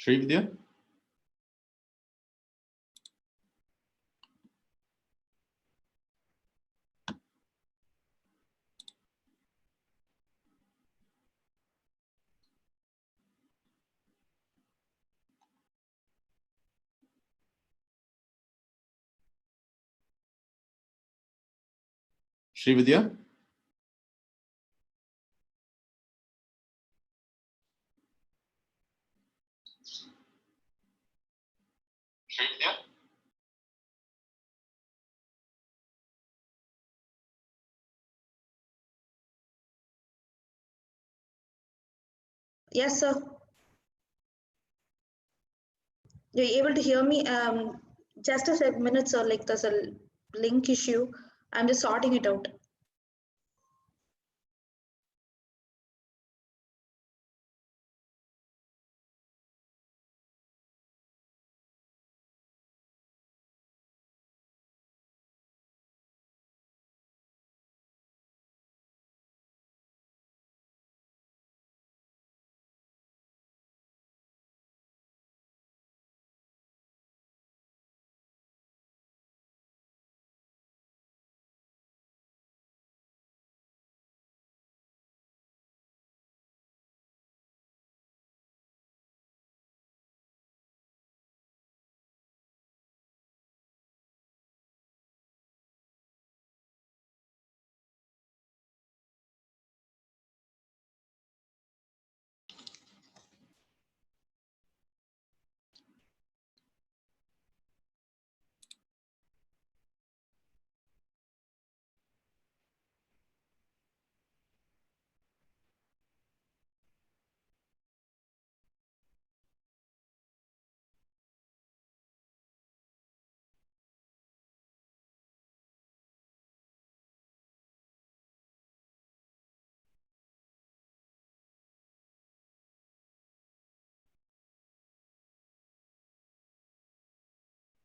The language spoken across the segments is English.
Srividya? Srividya? Srividya? Yes, sir. You're able to hear me? Just a minute, sir. Like there's a link issue. I'm just sorting it out.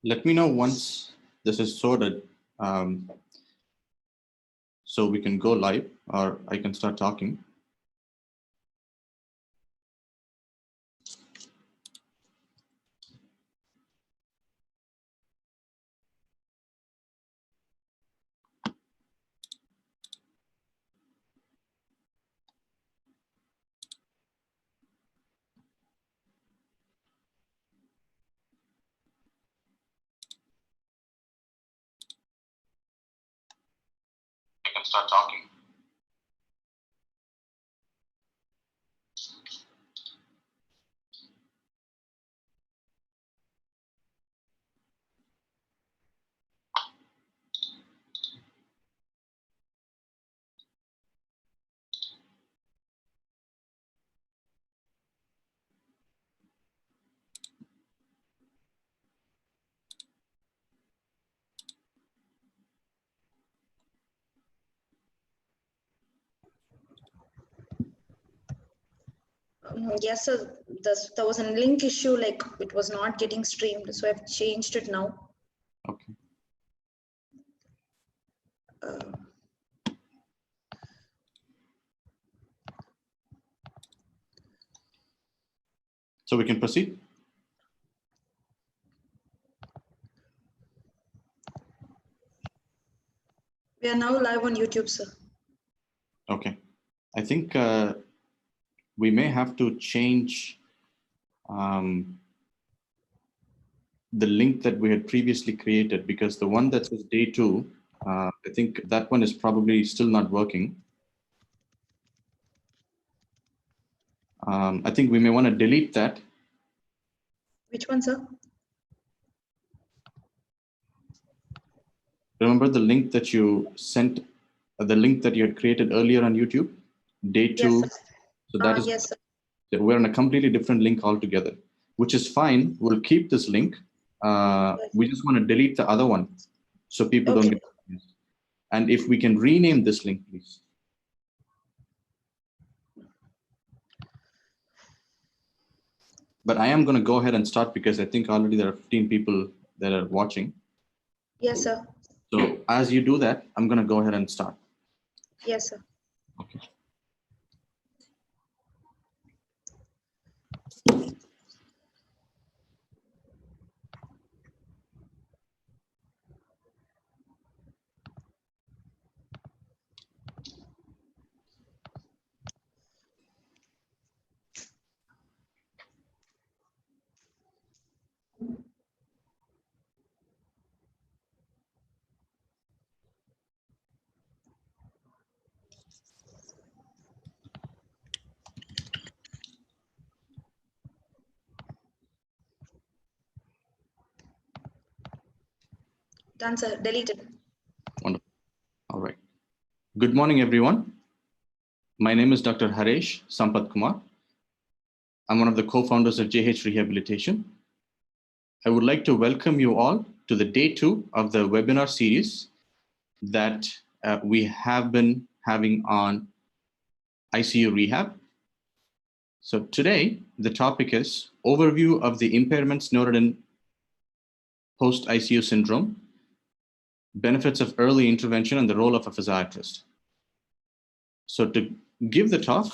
Let me know once this is sorted, so we can go live, or I can start talking. I can start talking. Yes, sir. There was a link issue, like it was not getting streamed, so I've changed it now. Okay. So we can proceed. We are am now live on YouTube, sir. Okay. I think we may have to change the link that we had previously created, because the one that says day 2, I think that one is probably still not working. I think we may want to delete that. Which one, sir? Remember the link that you sent, the link that you had created earlier on YouTube, day 2. Yes, sir. So that is, Yes, sir. we're on a completely different link altogether, which is fine. We'll keep this link. We just want to delete the other one so people don't get confused. And if we can rename this link, please. But I am going to go ahead and start, because I think already there are 15 people that are watching. Yes, sir. So as you do that, I'm going to go ahead and start. Yes, sir. Okay. Done, sir. Deleted. Wonderful. All right. Good morning, everyone. My name is Dr. Haresh Sampath Kumar. I'm one of the co-founders of JH Rehabilitation. I would like to welcome you all to the day 2 of the webinar series that we have been having on ICU rehab. So today, the topic is overview of the impairments noted in post ICU syndrome, benefits of early intervention, and the role of a physiatrist. So to give the talk,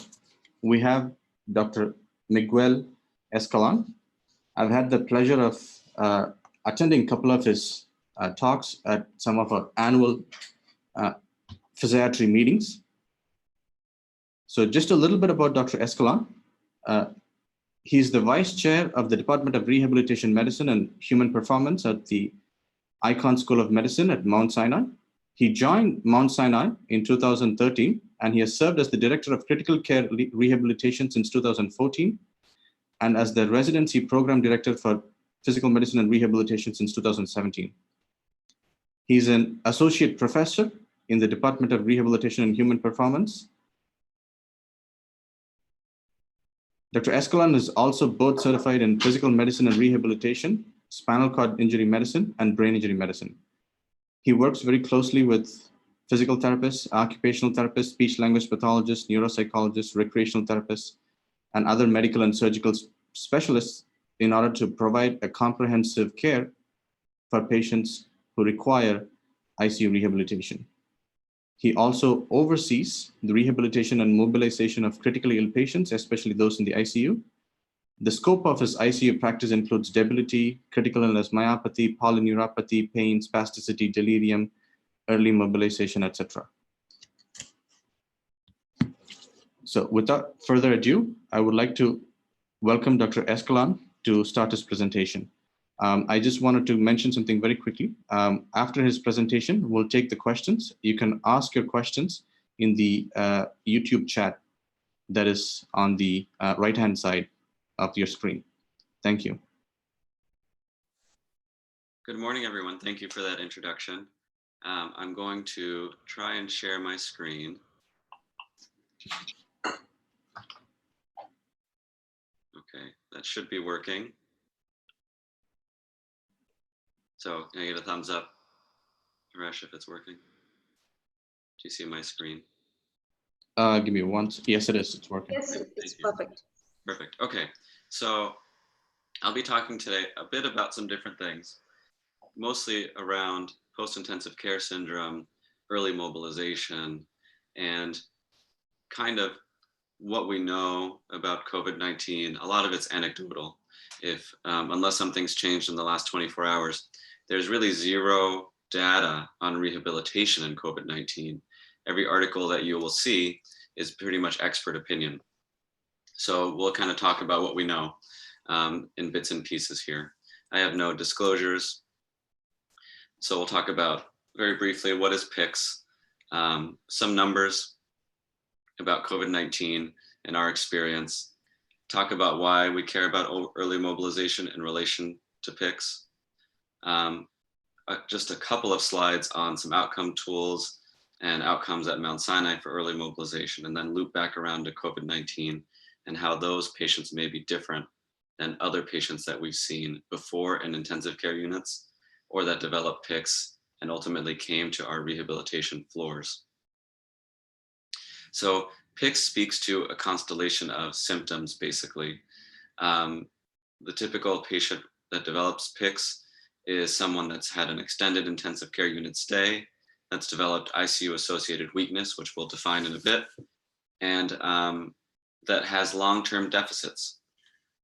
we have Dr. Miguel Escalon. I've had the pleasure of attending a couple of his talks at some of our annual physiatry meetings. So just a little bit about Dr. Escalon. He's the vice chair of the Department of Rehabilitation Medicine and Human Performance at the Icahn School of Medicine at Mount Sinai. He joined Mount Sinai in 2013, and he has served as the Director of Critical Care Rehabilitation since 2014, and as the Residency Program Director for Physical Medicine and Rehabilitation since 2017. He's an Associate Professor in the Department of Rehabilitation and Human Performance. Dr. Escalon is also board certified in Physical Medicine and Rehabilitation, Spinal Cord Injury Medicine, and Brain Injury Medicine. He works very closely with physical therapists, occupational therapists, speech-language pathologists, neuropsychologists, recreational therapists, and other medical and surgical specialists in order to provide a comprehensive care for patients who require ICU rehabilitation. He also oversees the rehabilitation and mobilization of critically ill patients, especially those in the ICU. The scope of his ICU practice includes debility, critical illness, myopathy, polyneuropathy, pain, spasticity, delirium, early mobilization, etc. So without further ado, I would like to welcome Dr. Escalon to start his presentation. I just wanted to mention something very quickly. After his presentation, we'll take the questions. You can ask your questions in the YouTube chat that is on the right-hand side of your screen. Thank you. Good morning, everyone. Thank you for that introduction. I'm going to try and share my screen. Okay, that should be working. So can I get a thumbs up, Haresh, if it's working? Do you see my screen? Give me one. Yes, it is. It's working. Yes, it's perfect. Perfect. Okay, so I'll be talking today a bit about some different things, mostly around post-intensive care syndrome, early mobilization, and kind of what we know about COVID-19. A lot of it's anecdotal. If unless something's changed in the last 24 hours, there's really zero data on rehabilitation in COVID-19. Every article that you will see is pretty much expert opinion. So we'll kind of talk about what we know in bits and pieces here. I have no disclosures. So we'll talk about very briefly, what is PICS, some numbers about COVID-19 and our experience, talk about why we care about early mobilization in relation to PICS, just a couple of slides on some outcome tools and outcomes at Mount Sinai for early mobilization, and then loop back around to COVID-19 and how those patients may be different than other patients that we've seen before in intensive care units or that developed PICS and ultimately came to our rehabilitation floors. So PICS speaks to a constellation of symptoms, basically. The typical patient that develops PICS is someone that's had an extended intensive care unit stay, that's developed ICU-associated weakness, which we'll define in a bit, and that has long-term deficits.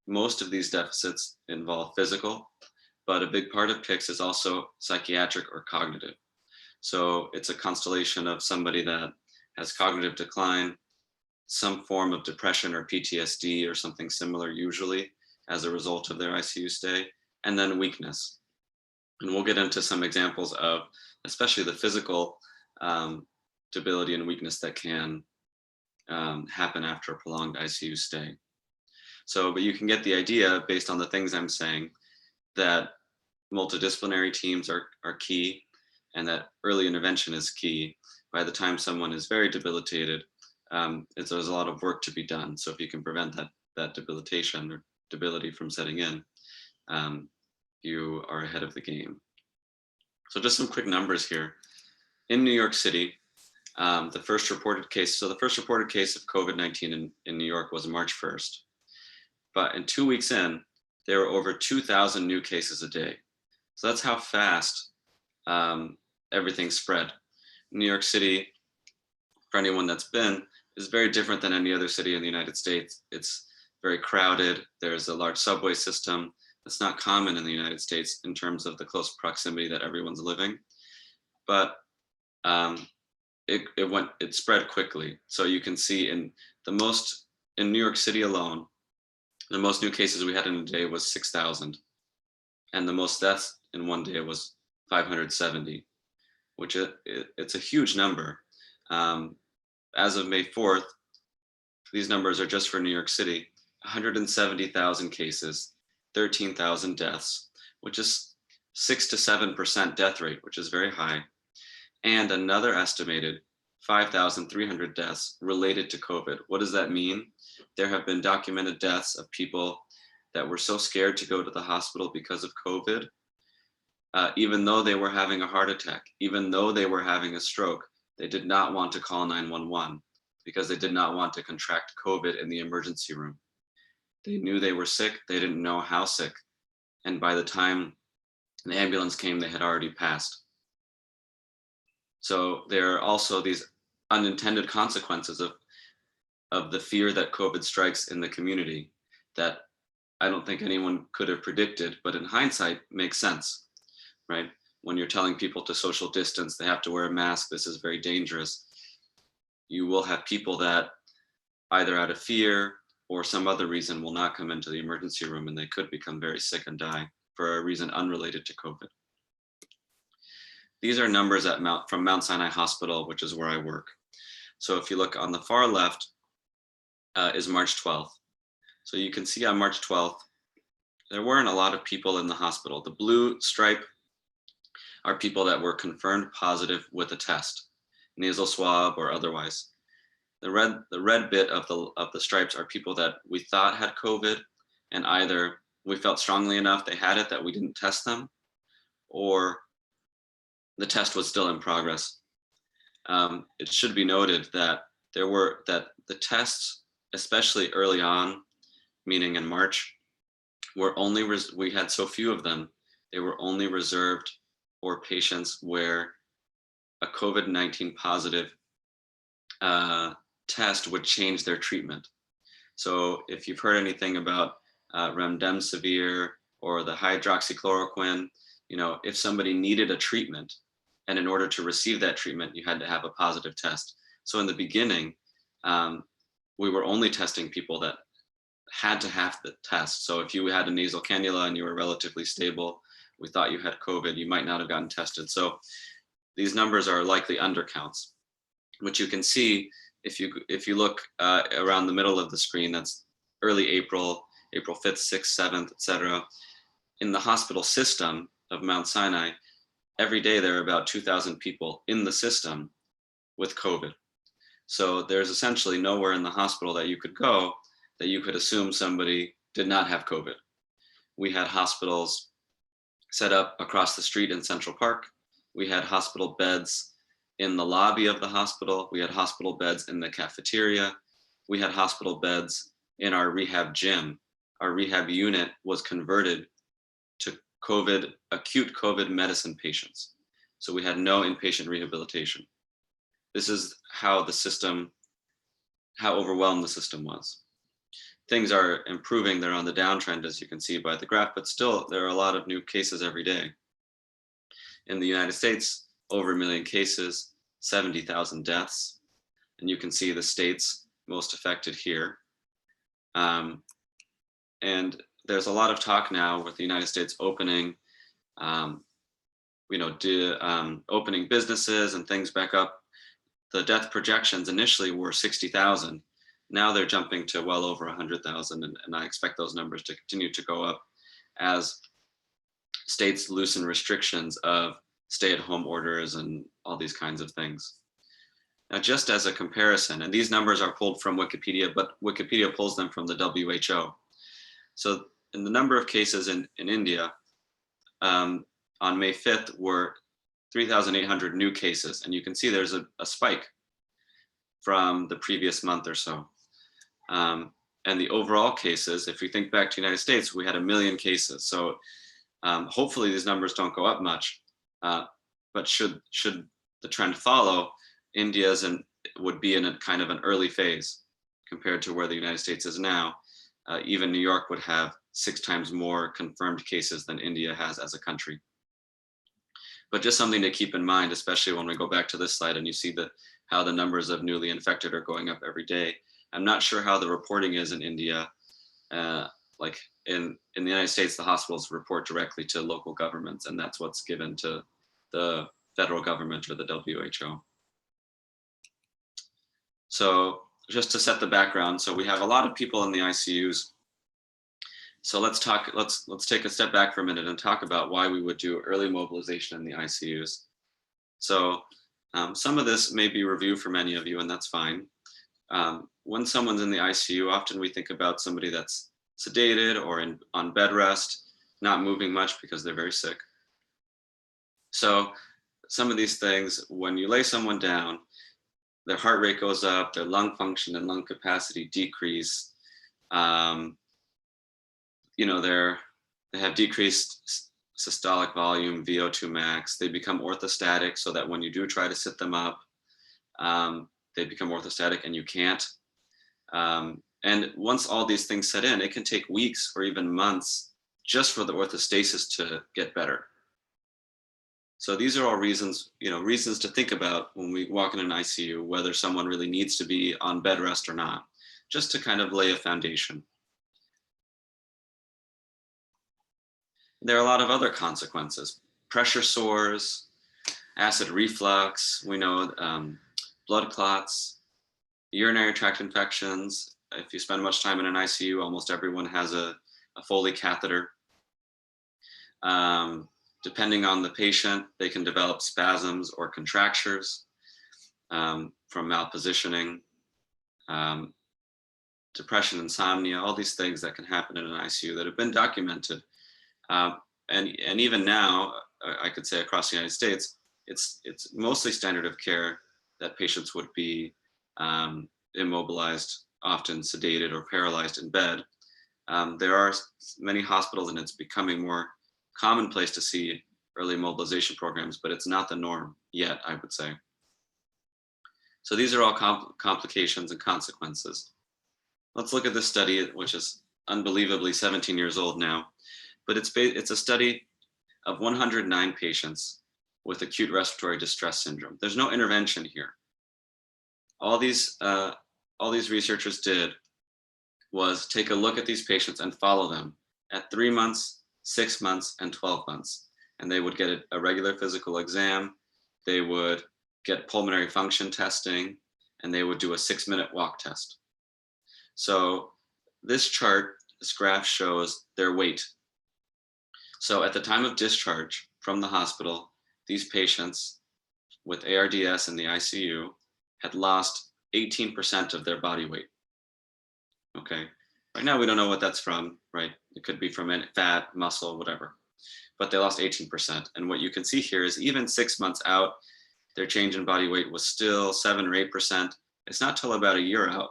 Most of these deficits involve physical, but a big part of PICS is also psychiatric or cognitive. So it's a constellation of somebody that has cognitive decline, some form of depression or PTSD or something similar, usually as a result of their ICU stay, and then weakness. And we'll get into some examples of, especially the physical debility and weakness that can happen after a prolonged ICU stay. So, but you can get the idea based on the things I'm saying that multidisciplinary teams are key and that early intervention is key. By the time someone is very debilitated, there's a lot of work to be done. So if you can prevent that debilitation or debility from setting in, you are ahead of the game. So just some quick numbers here. In New York City, the first reported case of COVID-19 in New York was March 1st. But in 2 weeks in, there were over 2,000 new cases a day. So that's how fast everything spread. New York City, for anyone that's been, is very different than any other city in the United States. It's very crowded. There's a large subway system. That's not common in the United States in terms of the close proximity that everyone's living. But it spread quickly. So you can see in New York City alone, the most new cases we had in a day was 6,000. And the most deaths in one day was 570, which it's a huge number. As of May 4th, these numbers are just for New York City, 170,000 cases, 13,000 deaths, which is 6 to 7% death rate, which is very high. And another estimated 5,300 deaths related to COVID. What does that mean? There have been documented deaths of people that were so scared to go to the hospital because of COVID, even though they were having a heart attack, even though they were having a stroke, they did not want to call 911 because they did not want to contract COVID in the emergency room. They knew they were sick, they didn't know how sick. And by the time the ambulance came, they had already passed. So there are also these unintended consequences of the fear that COVID strikes in the community that I don't think anyone could have predicted, but in hindsight makes sense, right? When you're telling people to social distance, they have to wear a mask, this is very dangerous. You will have people that either out of fear or some other reason will not come into the emergency room, and they could become very sick and die for a reason unrelated to COVID. These are numbers from Mount Sinai Hospital, which is where I work. So if you look on the far left is March 12th. So you can see on March 12th, there weren't a lot of people in the hospital. The blue stripe are people that were confirmed positive with a test, nasal swab or otherwise. The red bit of the stripes are people that we thought had COVID, and either we felt strongly enough they had it that we didn't test them, or the test was still in progress. It should be noted that the tests, especially early on, meaning in March, we had so few of them, they were only reserved for patients where a COVID-19 positive test would change their treatment. So if you've heard anything about remdesivir or the hydroxychloroquine, if somebody needed a treatment, And in order to receive that treatment, you had to have a positive test. So in the beginning, we were only testing people that had to have the test. So if you had a nasal cannula and you were relatively stable, we thought you had COVID, you might not have gotten tested. So these numbers are likely undercounts, which you can see if you look around the middle of the screen. That's early April, April 5th, 6th, 7th, etc. In the hospital system of Mount Sinai, every day there are about 2,000 people in the system with COVID. So there's essentially nowhere in the hospital that you could go that you could assume somebody did not have COVID. We had hospitals set up across the street in Central Park. We had hospital beds in the lobby of the hospital. We had hospital beds in the cafeteria. We had hospital beds in our rehab gym. Our rehab unit was converted to acute COVID medicine patients. So we had no inpatient rehabilitation. This is how overwhelmed the system was. Things are improving. They're on the downtrend, as you can see by the graph, but still there are a lot of new cases every day. In the United States, over 1 million cases, 70,000 deaths. And you can see the states most affected here. And there's a lot of talk now with the United States opening, opening businesses and things back up. The death projections initially were 60,000. Now they're jumping to well over 100,000, and I expect those numbers to continue to go up as states loosen restrictions of stay-at-home orders and all these kinds of things. Now, just as a comparison, and these numbers are pulled from Wikipedia, but Wikipedia pulls them from the WHO. So in the number of cases in India, on May 5th were 3,800 new cases. And you can see there's a spike from the previous month or so. And the overall cases, if we think back to the United States, we had 1 million cases. So hopefully these numbers don't go up much, but should the trend follow, India would be in a kind of an early phase compared to where the United States is now. Even New York would have 6 times more confirmed cases than India has as a country. But just something to keep in mind, especially when we go back to this slide and you see how the numbers of newly infected are going up every day. I'm not sure how the reporting is in India. Like in the United States, the hospitals report directly to local governments, and that's what's given to the federal government or the WHO. So just to set the background, so we have a lot of people in the ICUs. So let's take a step back for a minute and talk about why we would do early mobilization in the ICUs. So some of this may be review for many of you, and that's fine. When someone's in the ICU, often we think about somebody that's sedated or on bed rest, not moving much because they're very sick. So some of these things, when you lay someone down, their heart rate goes up, their lung function and lung capacity decrease. They have decreased systolic volume, VO2 max. They become orthostatic so that when you do try to sit them up, they become orthostatic and you can't. And once all these things set in, it can take weeks or even months just for the orthostasis to get better. So these are all reasons to think about when we walk in an ICU, whether someone really needs to be on bed rest or not, just to kind of lay a foundation. There are a lot of other consequences: pressure sores, acid reflux, we know blood clots, urinary tract infections. If you spend much time in an ICU, almost everyone has a Foley catheter. Depending on the patient, they can develop spasms or contractures from malpositioning, depression, insomnia, all these things that can happen in an ICU that have been documented. And even now, I could say across the United States, it's mostly standard of care that patients would be immobilized, often sedated or paralyzed in bed. There are many hospitals, and it's becoming more commonplace to see early mobilization programs, but it's not the norm yet, I would say. So these are all complications and consequences. Let's look at this study, which is unbelievably 17 years old now, but it's a study of 109 patients with acute respiratory distress syndrome. There's no intervention here. All these researchers did was take a look at these patients and follow them at 3 months, 6 months, and 12 months. And they would get a regular physical exam. They would get pulmonary function testing, and they would do a 6-minute walk test. So this chart, this graph shows their weight. So at the time of discharge from the hospital, these patients with ARDS in the ICU had lost 18% of their body weight. Okay, right now we don't know what that's from, right? It could be from fat, muscle, whatever, but they lost 18%. And what you can see here is even 6 months out, their change in body weight was still 7 or 8%. It's not till about a year out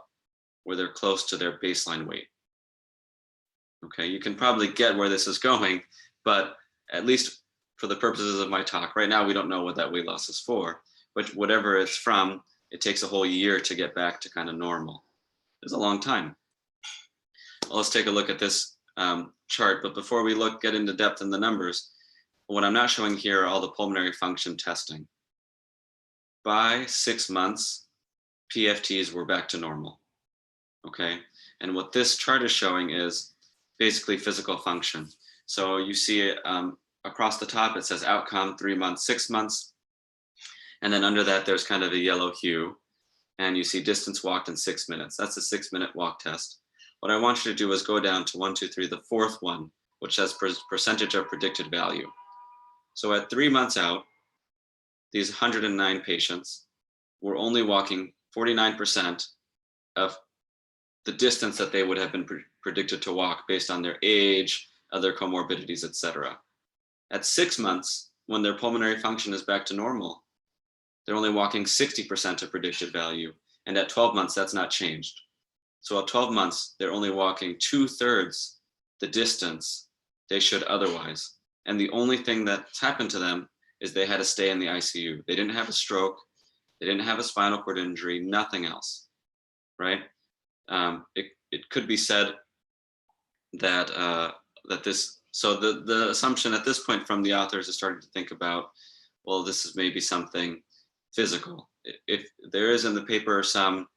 where they're close to their baseline weight. Okay, you can probably get where this is going, but at least for the purposes of my talk, right now we don't know what that weight loss is for, but whatever it's from, it takes a whole year to get back to kind of normal. It's a long time. Well, let's take a look at this chart, but before we get into depth in the numbers, what I'm not showing here are all the pulmonary function testing. By 6 months, PFTs were back to normal, okay? And what this chart is showing is basically physical function. So you see it across the top, it says outcome 3 months, 6 months. And then under that, there's kind of a yellow hue. And you see distance walked in 6 minutes. That's a 6-minute walk test. What I want you to do is go down to 1, 2, 3, the fourth one, which says percentage of predicted value. So at 3 months out, these 109 patients were only walking 49% of the distance that they would have been predicted to walk based on their age, other comorbidities, et cetera. At 6 months, when their pulmonary function is back to normal, they're only walking 60% of predicted value. And at 12 months, that's not changed. So at 12 months, they're only walking 2/3 the distance they should otherwise. And the only thing that's happened to them is they had to stay in the ICU. They didn't have a stroke. They didn't have a spinal cord injury, nothing else, right? It could be said that the assumption at this point from the authors is starting to think about, well, this is maybe something physical. If there is in the paper some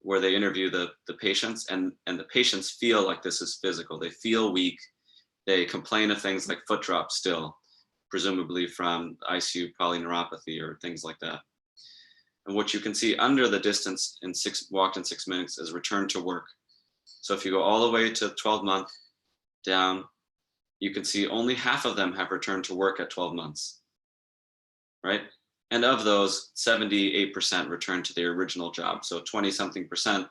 where they interview the patients and the patients feel like this is physical. They feel weak. They complain of things like foot drop still, presumably from ICU polyneuropathy or things like that. And what you can see under the distance walked in 6 minutes is return to work. So if you go all the way to 12 month down, you can see only half of them have returned to work at 12 months, right? And of those, 78% returned to their original job. So 20-something%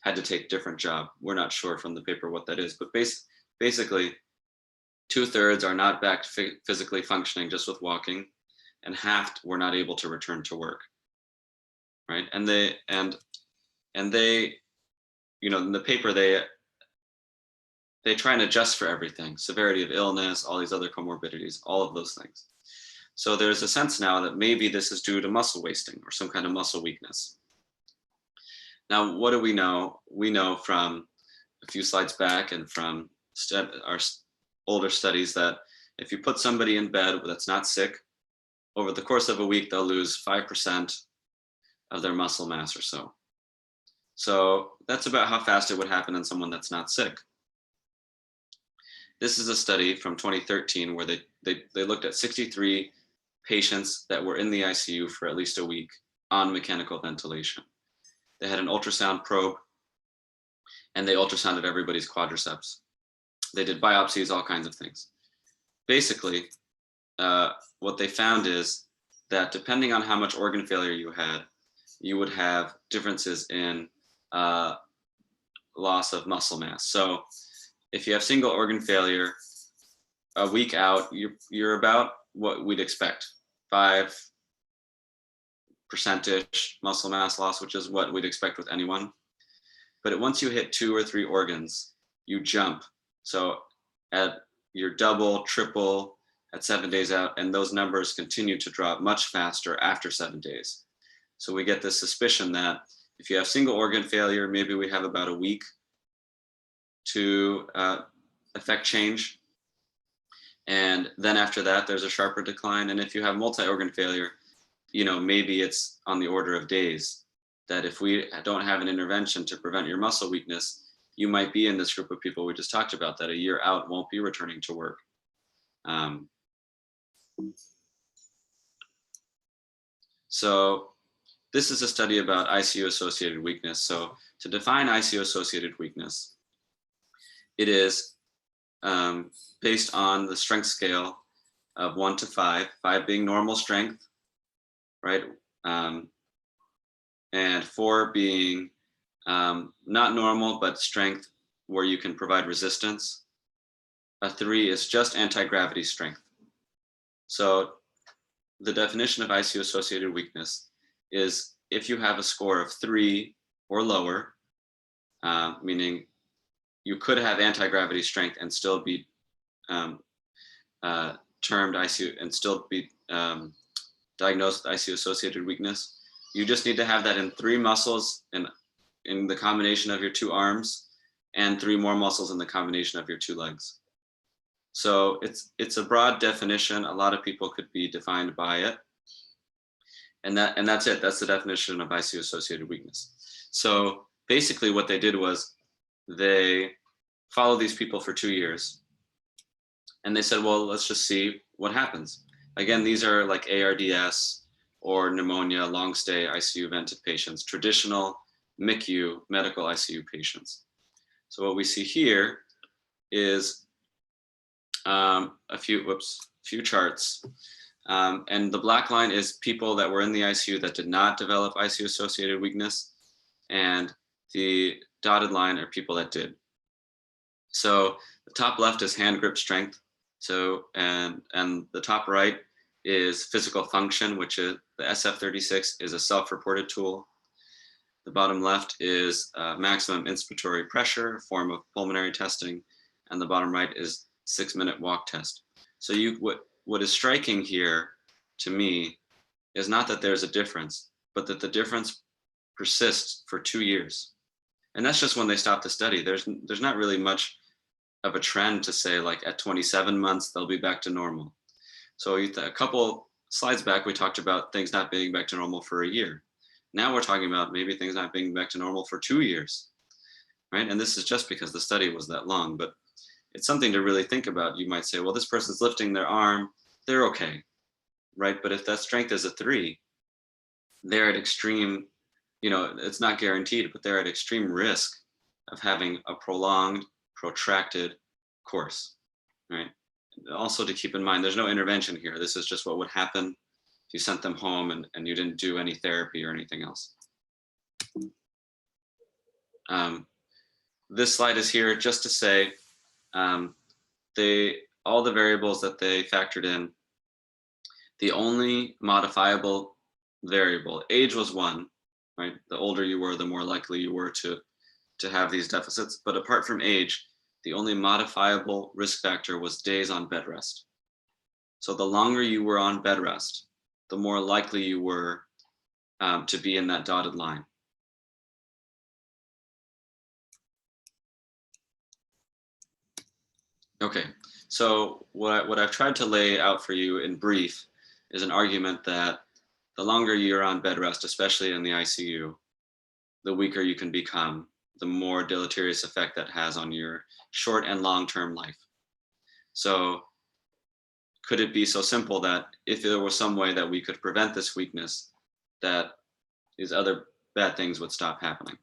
had to take a different job. We're not sure from the paper what that is, but basically 2/3 are not back physically functioning just with walking, and half were not able to return to work, right? And they, you know, in the paper, they try and adjust for everything, severity of illness, all these other comorbidities, all of those things. So there's a sense now that maybe this is due to muscle wasting or some kind of muscle weakness. Now, what do we know? We know from a few slides back and from our older studies that if you put somebody in bed that's not sick, over the course of a week, they'll lose 5% of their muscle mass or so. So that's about how fast it would happen in someone that's not sick. This is a study from 2013 where they looked at 63 patients that were in the ICU for at least a week on mechanical ventilation. They had an ultrasound probe and they ultrasounded everybody's quadriceps. They did biopsies, all kinds of things. Basically, what they found is that depending on how much organ failure you had, you would have differences in loss of muscle mass. So if you have single organ failure, a week out, you're about what we'd expect, 5% muscle mass loss, which is what we'd expect with anyone. But once you hit 2 or 3 organs, you jump. So at your double, triple at 7 days out, and those numbers continue to drop much faster after 7 days. So we get this suspicion that if you have single organ failure, maybe we have about a week to affect change. And then after that, there's a sharper decline. And if you have multi-organ failure, maybe it's on the order of days, that if we don't have an intervention to prevent your muscle weakness, you might be in this group of people we just talked about that a year out won't be returning to work. So this is a study about ICU-associated weakness. So to define ICU-associated weakness, it is based on the strength scale of 1 to 5, 5 being normal strength, right? And 4 being not normal, but strength where you can provide resistance. A 3 is just anti-gravity strength. So the definition of ICU-associated weakness is if you have a score of 3 or lower, meaning you could have anti-gravity strength and still be termed ICU and still be diagnosed with ICU-associated weakness. You just need to have that in 3 muscles in the combination of your 2 arms and 3 more muscles in the combination of your 2 legs. So it's a broad definition. A lot of people could be defined by it. And that's it. That's the definition of ICU-associated weakness. So basically what they did was they followed these people for 2 years. And they said, well, let's just see what happens. Again, these are like ARDS or pneumonia, long stay ICU vented patients, traditional MICU, medical ICU patients. So what we see here is a few charts. And the black line is people that were in the ICU that did not develop ICU-associated weakness. And the dotted line are people that did. So the top left is hand grip strength. So, and the top right is physical function, which is the SF-36 is a self-reported tool. The bottom left is maximum inspiratory pressure, a form of pulmonary testing. And the bottom right is 6-minute walk test. So what is striking here to me is not that there's a difference, but that the difference persists for 2 years. And that's just when they stop the study. There's not really much of a trend to say like at 27 months, they'll be back to normal. So a couple slides back, we talked about things not being back to normal for a year. Now we're talking about maybe things not being back to normal for 2 years, right? And this is just because the study was that long, but it's something to really think about. You might say, well, this person's lifting their arm, they're okay, right? But if that strength is a 3, they're at extreme, it's not guaranteed, but they're at extreme risk of having a prolonged, protracted course, right? Also to keep in mind, there's no intervention here. This is just what would happen if you sent them home and you didn't do any therapy or anything else. This slide is here just to say all the variables that they factored in, the only modifiable variable, age was 1, right? The older you were, the more likely you were to have these deficits. But apart from age, the only modifiable risk factor was days on bed rest. So the longer you were on bed rest, the more likely you were to be in that dotted line. Okay, so what I've tried to lay out for you in brief is an argument that the longer you're on bed rest, especially in the ICU, the weaker you can become, the more deleterious effect that has on your short and long-term life. So could it be so simple that if there was some way that we could prevent this weakness, that these other bad things would stop happening?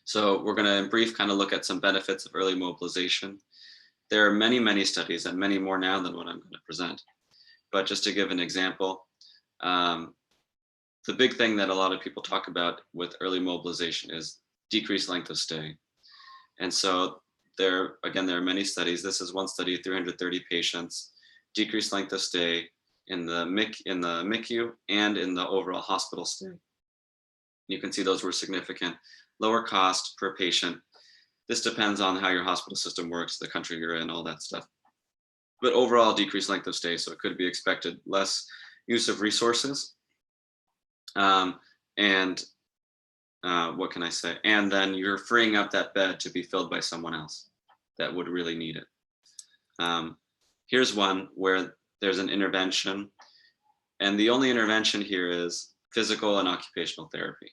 So we're going to, in brief, kind of look at some benefits of early mobilization. There are many, many studies, and many more now than what I'm going to present. But just to give an example, the big thing that a lot of people talk about with early mobilization is decreased length of stay. And so there are many studies. This is one study, 330 patients, decreased length of stay in the MICU and in the overall hospital stay. You can see those were significant. Lower cost per patient. This depends on how your hospital system works, the country you're in, all that stuff. But overall decreased length of stay, so it could be expected. Less use of resources. What can I say? And then you're freeing up that bed to be filled by someone else that would really need it. Here's one where there's an intervention, and the only intervention here is physical and occupational therapy.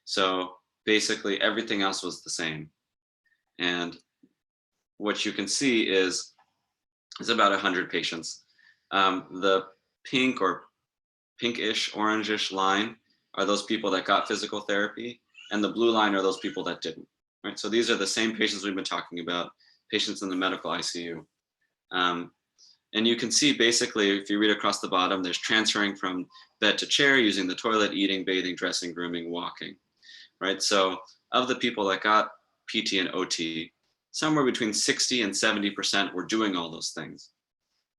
So basically everything else was the same. And what you can see is it's about 100 patients. The pink or pinkish, orangish line are those people that got physical therapy, and the blue line are those people that didn't. Right? So these are the same patients we've been talking about, patients in the medical ICU. And you can see basically, if you read across the bottom, there's transferring from bed to chair, using the toilet, eating, bathing, dressing, grooming, walking, right? So of the people that got PT and OT, somewhere between 60 and 70% were doing all those things.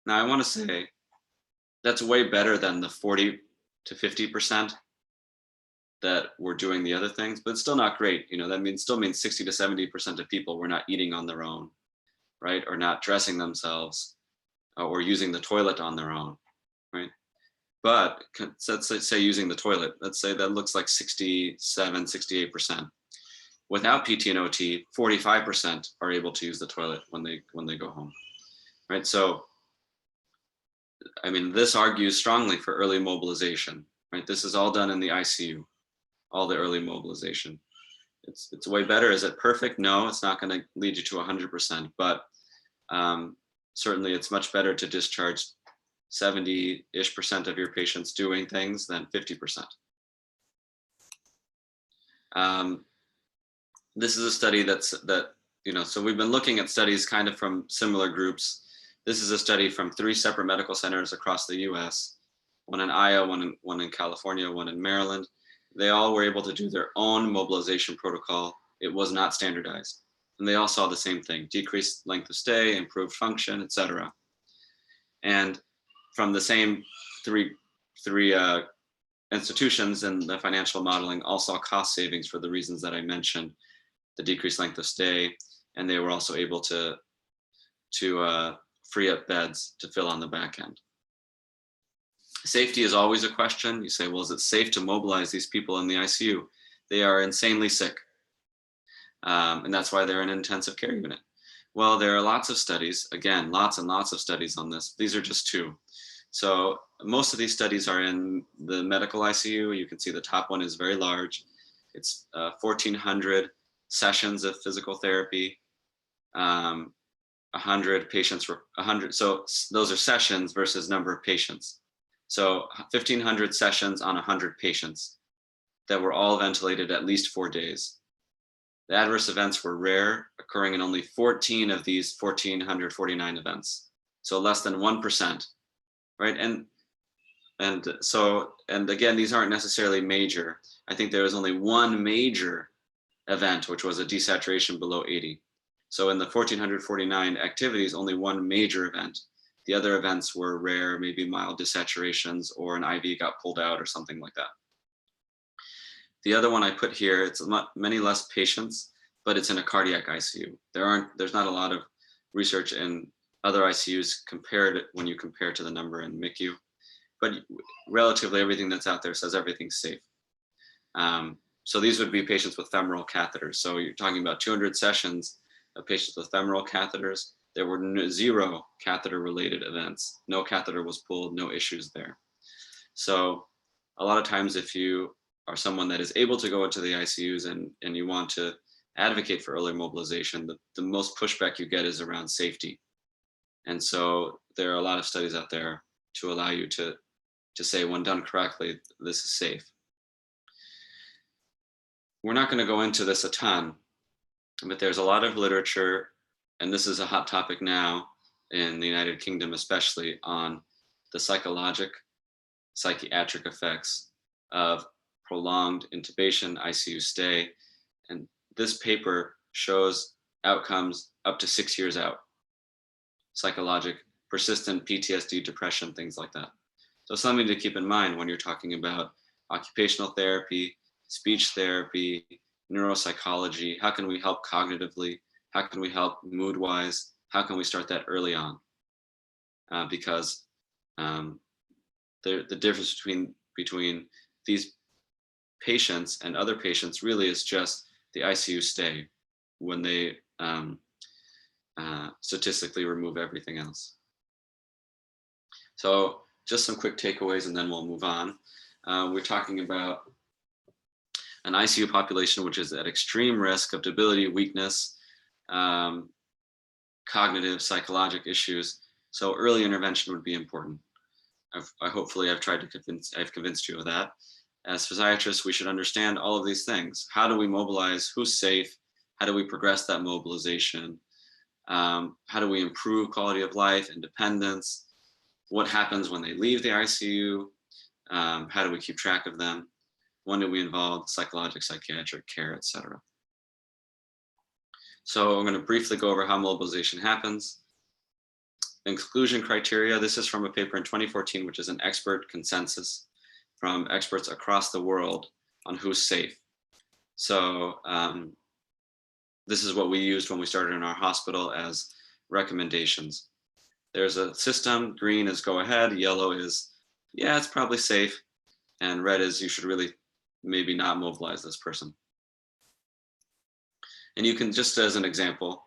Now I want to say that's way better than the 40 to 50% that were doing the other things, but it's still not great. You know, that still means 60 to 70% of people were not eating on their own, right? Or not dressing themselves, or using the toilet on their own, right? But let's say using the toilet, let's say that looks like 67, 68%. Without PT and OT, 45% are able to use the toilet when they go home, right? So, I mean, this argues strongly for early mobilization, right? This is all done in the ICU, all the early mobilization. It's way better. Is it perfect? No, it's not going to lead you to 100%, but certainly it's much better to discharge 70-ish% of your patients doing things than 50%. This is a study so we've been looking at studies kind of from similar groups. This is a study from 3 separate medical centers across the US, one in Iowa, one in California, one in Maryland. They all were able to do their own mobilization protocol. It was not standardized. And they all saw the same thing: decreased length of stay, improved function, etc. And from the same three institutions in the financial modeling, all saw cost savings for the reasons that I mentioned, the decreased length of stay, and they were also able to free up beds to fill on the back end. Safety is always a question. You say, well, is it safe to mobilize these people in the ICU? They are insanely sick. And that's why they're in an intensive care unit. Well, there are lots of studies, again, lots and lots of studies on this. These are just 2. So most of these studies are in the medical ICU. You can see the top one is very large. It's 1,400 sessions of physical therapy, 100 patients, 100. So those are sessions versus number of patients. So 1,500 sessions on 100 patients that were all ventilated at least 4 days. The adverse events were rare, occurring in only 14 of these 1,449 events. So less than 1%, right? And again, these aren't necessarily major. I think there was only one major event, which was a desaturation below 80. So in the 1,449 activities, only one major event. The other events were rare, maybe mild desaturations, or an IV got pulled out or something like that. The other one I put here, it's many less patients, but it's in a cardiac ICU. There's not a lot of research in other ICUs when you compare to the number in MICU, but relatively everything that's out there says everything's safe. So these would be patients with femoral catheters. So you're talking about 200 sessions of patients with femoral catheters. There were 0 catheter-related events. No catheter was pulled, no issues there. So a lot of times if you are someone that is able to go into the ICUs and you want to advocate for early mobilization, the most pushback you get is around safety. And so there are a lot of studies out there to allow you to say, when done correctly, this is safe. We're not going to go into this a ton, but there's a lot of literature, and this is a hot topic now in the United Kingdom, especially, on the psychiatric effects of prolonged intubation, ICU stay. And this paper shows outcomes up to 6 years out. Psychologic, persistent PTSD, depression, things like that. So something to keep in mind when you're talking about occupational therapy, speech therapy, neuropsychology. How can we help cognitively? How can we help mood-wise? How can we start that early on? Because the difference between these patients and other patients really is just the ICU stay when they statistically remove everything else. So just some quick takeaways and then we'll move on. We're talking about an ICU population which is at extreme risk of debility, weakness, cognitive, psychologic issues. So early intervention would be important. Hopefully I've convinced you of that. As physiatrists, we should understand all of these things. How do we mobilize? Who's safe? How do we progress that mobilization? How do we improve quality of life, independence? What happens when they leave the ICU? How do we keep track of them? When do we involve psychologic, psychiatric care, etc.? So I'm going to briefly go over how mobilization happens. Exclusion criteria. This is from a paper in 2014, which is an expert consensus from experts across the world on who's safe. So this is what we used when we started in our hospital as recommendations. There's a system. Green is go ahead. Yellow is, yeah, it's probably safe. And red is you should really maybe not mobilize this person. And you can, just as an example,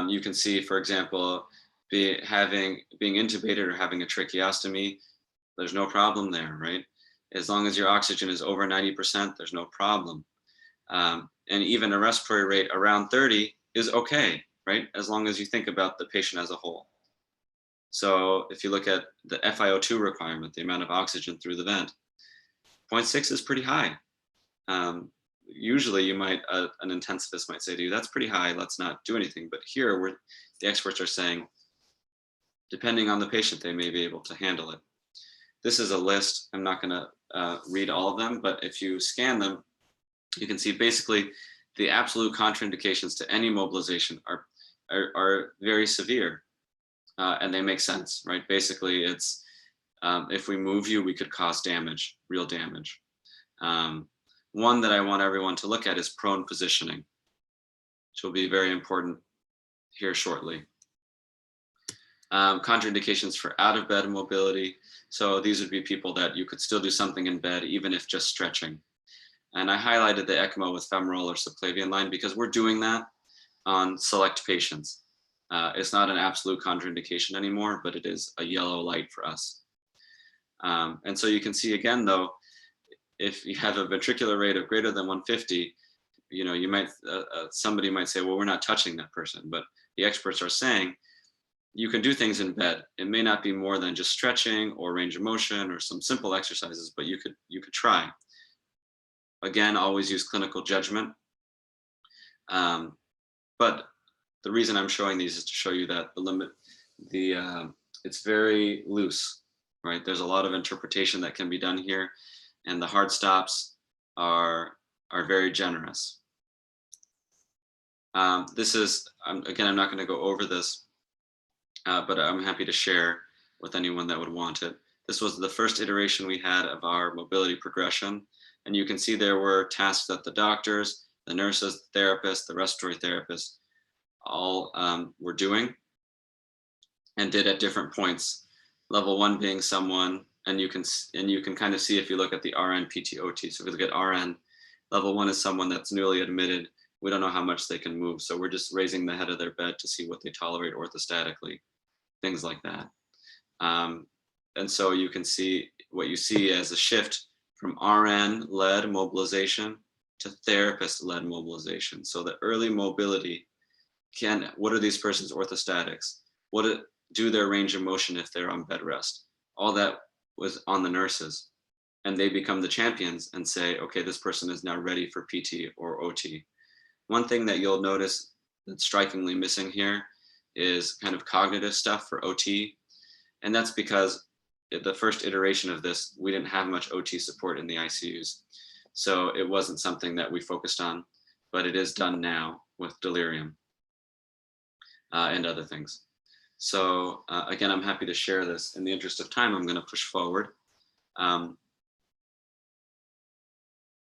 you can see, for example, being intubated or having a tracheostomy, there's no problem there, right? As long as your oxygen is over 90%, there's no problem. And even a respiratory rate around 30 is okay, right? As long as you think about the patient as a whole. So if you look at the FiO2 requirement, the amount of oxygen through the vent, 0.6 is pretty high. Usually you might, an intensivist might say to you, that's pretty high, let's not do anything. But here where the experts are saying, depending on the patient, they may be able to handle it. This is a list. I'm not gonna read all of them, but if you scan them, you can see basically the absolute contraindications to any mobilization are very severe, and they make sense, right? Basically, it's if we move you, we could cause damage, real damage. One that I want everyone to look at is prone positioning, which will be very important here shortly. Contraindications for out of bed mobility. So these would be people that you could still do something in bed, even if just stretching. And I highlighted the ECMO with femoral or subclavian line because we're doing that on select patients. It's not an absolute contraindication anymore, but it is a yellow light for us. And so you can see again, though, if you have a ventricular rate of greater than 150, you know, you might, somebody might say, well, we're not touching that person, but the experts are saying, you can do things in bed. It may not be more than just stretching or range of motion or some simple exercises, but you could try. Again, always use clinical judgment. But the reason I'm showing these is to show you that it's very loose, right? There's a lot of interpretation that can be done here, and the hard stops are very generous. This is, again, I'm not going to go over this, but I'm happy to share with anyone that would want it. This was the first iteration we had of our mobility progression. And you can see there were tasks that the doctors, the nurses, the therapists, the respiratory therapists all were doing and did at different points. Level 1 being someone, and you can kind of see if you look at the RN, PT, OT. So if you look at RN, level 1 is someone that's newly admitted. We don't know how much they can move. So we're just raising the head of their bed to see what they tolerate orthostatically, things like that. And so you can see what you see as a shift from RN-led mobilization to therapist-led mobilization. So the early mobility what are these persons' orthostatics? Do their range of motion if they're on bed rest? All that was on the nurses. And they become the champions and say, okay, this person is now ready for PT or OT. One thing that you'll notice that's strikingly missing here is kind of cognitive stuff for OT. And that's because the first iteration of this, we didn't have much OT support in the ICUs. So it wasn't something that we focused on, but it is done now with delirium and other things. So again, I'm happy to share this. In the interest of time, I'm going to push forward.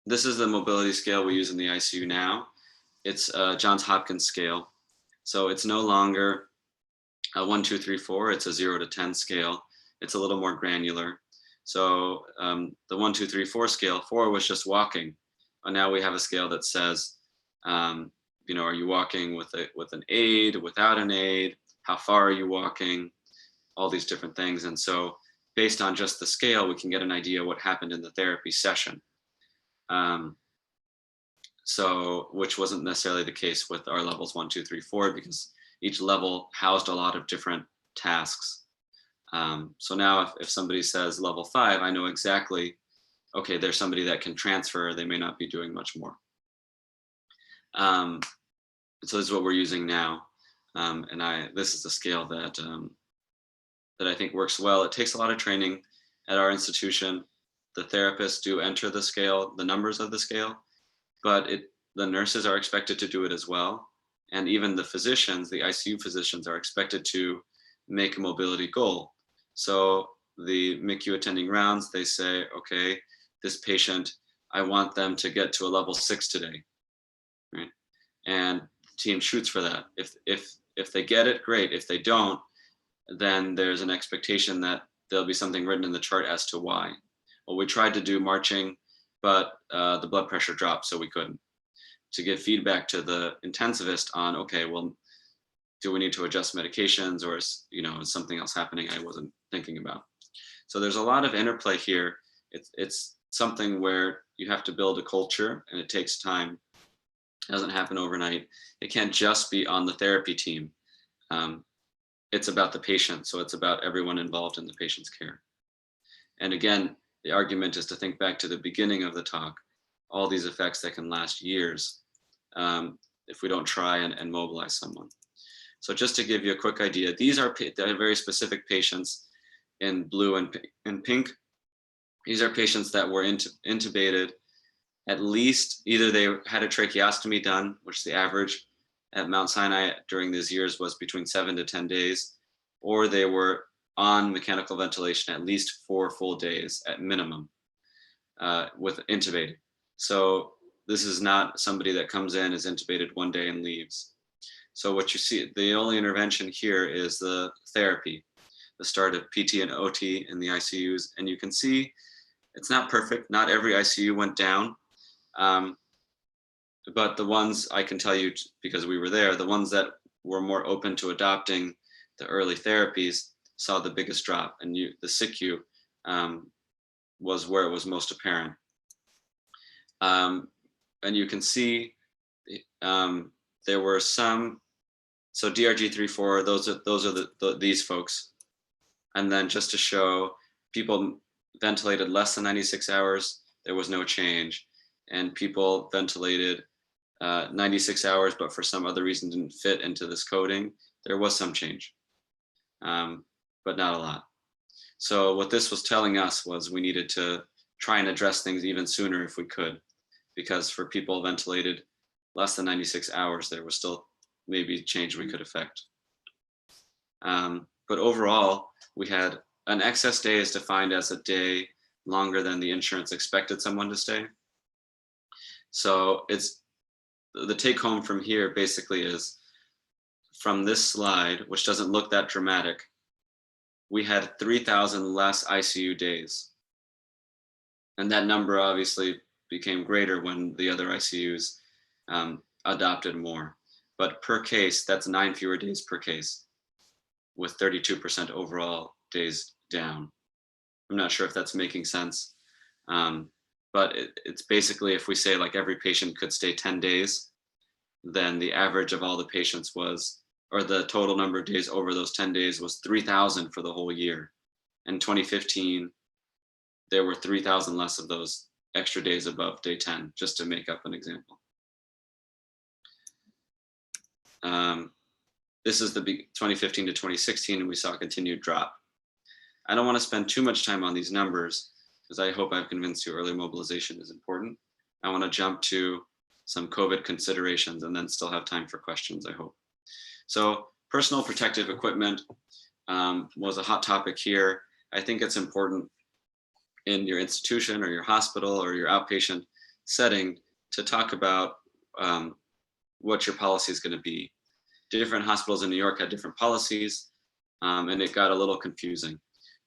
This is the mobility scale we use in the ICU now. It's a Johns Hopkins scale. So it's no longer a 1, 2, 3, 4. It's a 0 to 10 scale. It's a little more granular. So the 1, 2, 3, 4 scale, 4 was just walking. And now we have a scale that says you know, are you walking with an aid, without an aid? How far are you walking? All these different things. And so based on just the scale, we can get an idea what happened in the therapy session. So, which wasn't necessarily the case with our levels 1, 2, 3, 4, because each level housed a lot of different tasks. So now if somebody says level 5, I know exactly, okay, there's somebody that can transfer, they may not be doing much more. So this is what we're using now. And this is the scale that, that I think works well. It takes a lot of training at our institution. The therapists do enter the scale, the numbers of the scale, but the nurses are expected to do it as well. And even the physicians, the ICU physicians, are expected to make a mobility goal. So the MICU attending rounds, they say, okay, this patient, I want them to get to a level 6 today, right? And the team shoots for that. If they get it, great. If they don't, then there's an expectation that there'll be something written in the chart as to why. Well, we tried to do marching, but the blood pressure dropped, so we couldn't. To give feedback to the intensivist on, okay, well, do we need to adjust medications, or is something else happening I wasn't thinking about? So there's a lot of interplay here. It's something where you have to build a culture, and it takes time. It doesn't happen overnight. It can't just be on the therapy team. It's about the patient, so it's about everyone involved in the patient's care. And again, the argument is to think back to the beginning of the talk, all these effects that can last years if we don't try and mobilize someone. So just to give you a quick idea, these are very specific patients in blue and pink. These are patients that were intubated. At least either they had a tracheostomy done, which the average at Mount Sinai during these years was between 7 to 10 days, or they were on mechanical ventilation at least 4 full days at minimum with intubated. So this is not somebody that comes in, is intubated one day and leaves. So what you see, the only intervention here is the therapy, the start of PT and OT in the ICUs. And you can see it's not perfect. Not every ICU went down. But the ones I can tell you, because we were there, the ones that were more open to adopting the early therapies saw the biggest drop, and the SICU was where it was most apparent. And you can see there were some, so DRG 3-4, those are these folks. And then just to show, people ventilated less than 96 hours, there was no change. And people ventilated 96 hours, but for some other reason didn't fit into this coding, there was some change, but not a lot. So what this was telling us was we needed to try and address things even sooner if we could, because for people ventilated less than 96 hours, there was still maybe change we could affect. But overall, we had an excess day is defined as a day longer than the insurance expected someone to stay. So it's the take home from here basically is from this slide, which doesn't look that dramatic, we had 3,000 less ICU days. And that number obviously became greater when the other ICUs adopted more. But per case, that's 9 fewer days per case, with 32% overall days down. I'm not sure if that's making sense. But it's basically, if we say like every patient could stay 10 days, then the average of all the patients was, or the total number of days over those 10 days was 3,000 for the whole year. In 2015, there were 3,000 less of those extra days above day 10, just to make up an example. This is the 2015 to 2016, and we saw a continued drop. I don't want to spend too much time on these numbers, because I hope I've convinced you early mobilization is important. I want to jump to some COVID considerations and then still have time for questions, I hope. So personal protective equipment was a hot topic here. I think it's important in your institution or your hospital or your outpatient setting to talk about what your policy is going to be. Different hospitals in New York had different policies, and it got a little confusing.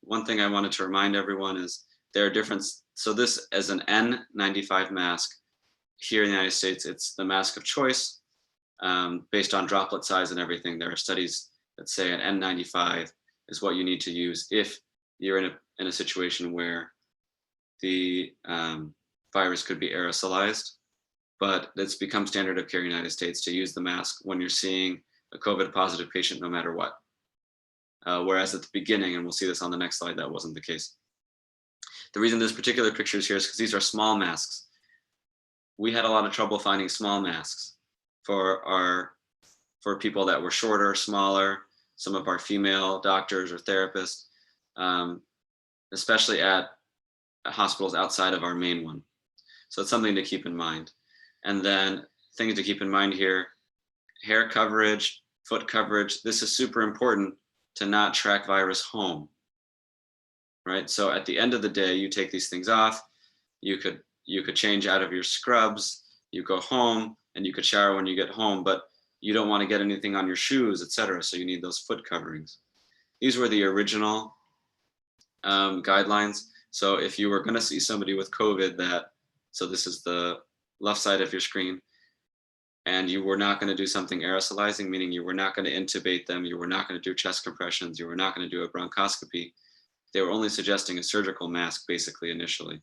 One thing I wanted to remind everyone is there are different, so this as an N95 mask, here in the United States, it's the mask of choice. based on droplet size and everything. There are studies that say an N95 is what you need to use if you're in a situation where the virus could be aerosolized. But it's become standard of care in the United States to use the mask when you're seeing a COVID positive patient, no matter what. Whereas at the beginning, and we'll see this on the next slide, that wasn't the case. The reason this particular picture is here is because these are small masks. We had a lot of trouble finding small masks for people that were shorter, smaller, some of our female doctors or therapists, especially at hospitals outside of our main one. So it's something to keep in mind. And then things to keep in mind here, hair coverage, foot coverage. This is super important to not track virus home, right? So at the end of the day, you take these things off, you could change out of your scrubs, you go home, and you could shower when you get home, but you don't want to get anything on your shoes, etc. So you need those foot coverings. These were the original guidelines. So if you were going to see somebody with COVID so this is the left side of your screen, and you were not going to do something aerosolizing, meaning you were not going to intubate them, you were not going to do chest compressions, you were not going to do a bronchoscopy. They were only suggesting a surgical mask basically initially,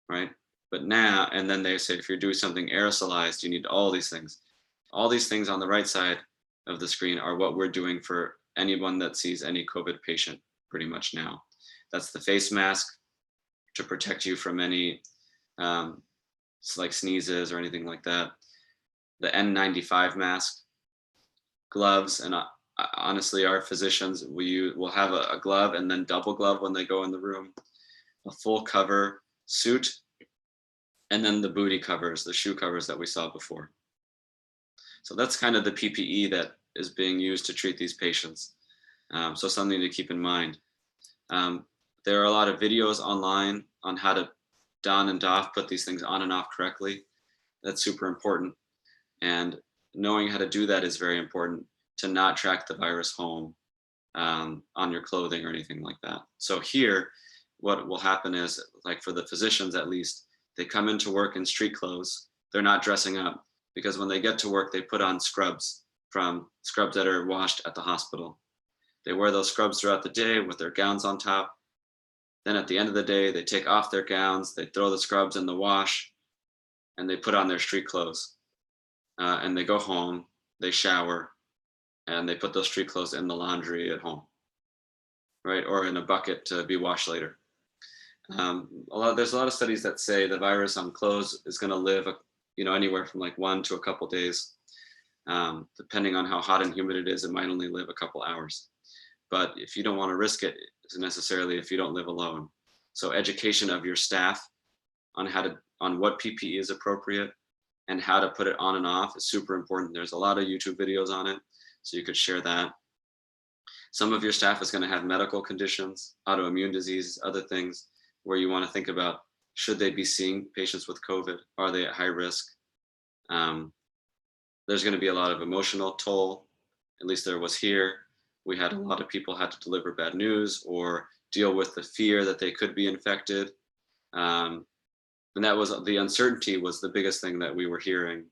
right? But now, and then they say, if you're doing something aerosolized, you need all these things. All these things on the right side of the screen are what we're doing for anyone that sees any COVID patient pretty much now. That's the face mask to protect you from any like sneezes or anything like that. The N95 mask, gloves, and honestly, our physicians, will have a glove and then double glove when they go in the room, a full cover suit, and then the booty covers, the shoe covers that we saw before. So that's kind of the PPE that is being used to treat these patients. So something to keep in mind. There are a lot of videos online on how to don and doff, put these things on and off correctly. That's super important. And knowing how to do that is very important to not track the virus home on your clothing or anything like that. So here, what will happen is, like for the physicians at least, they come into work in street clothes. They're not dressing up because when they get to work, they put on scrubs that are washed at the hospital. They wear those scrubs throughout the day with their gowns on top. Then at the end of the day, they take off their gowns, they throw the scrubs in the wash, and they put on their street clothes. And they go home, they shower, and they put those street clothes in the laundry at home, right? Or in a bucket to be washed later. There's a lot of studies that say the virus on clothes is going to live, anywhere from like 1 to a couple days. Depending on how hot and humid it is, it might only live a couple hours. But if you don't want to risk it necessarily if you don't live alone. So education of your staff on what PPE is appropriate and how to put it on and off is super important. There's a lot of YouTube videos on it, so you could share that. Some of your staff is going to have medical conditions, autoimmune diseases, other things where you want to think about, should they be seeing patients with COVID? Are they at high risk? There's going to be a lot of emotional toll, at least there was here. We had a lot of people had to deliver bad news or deal with the fear that they could be infected. And that was, the uncertainty was the biggest thing that we were hearing,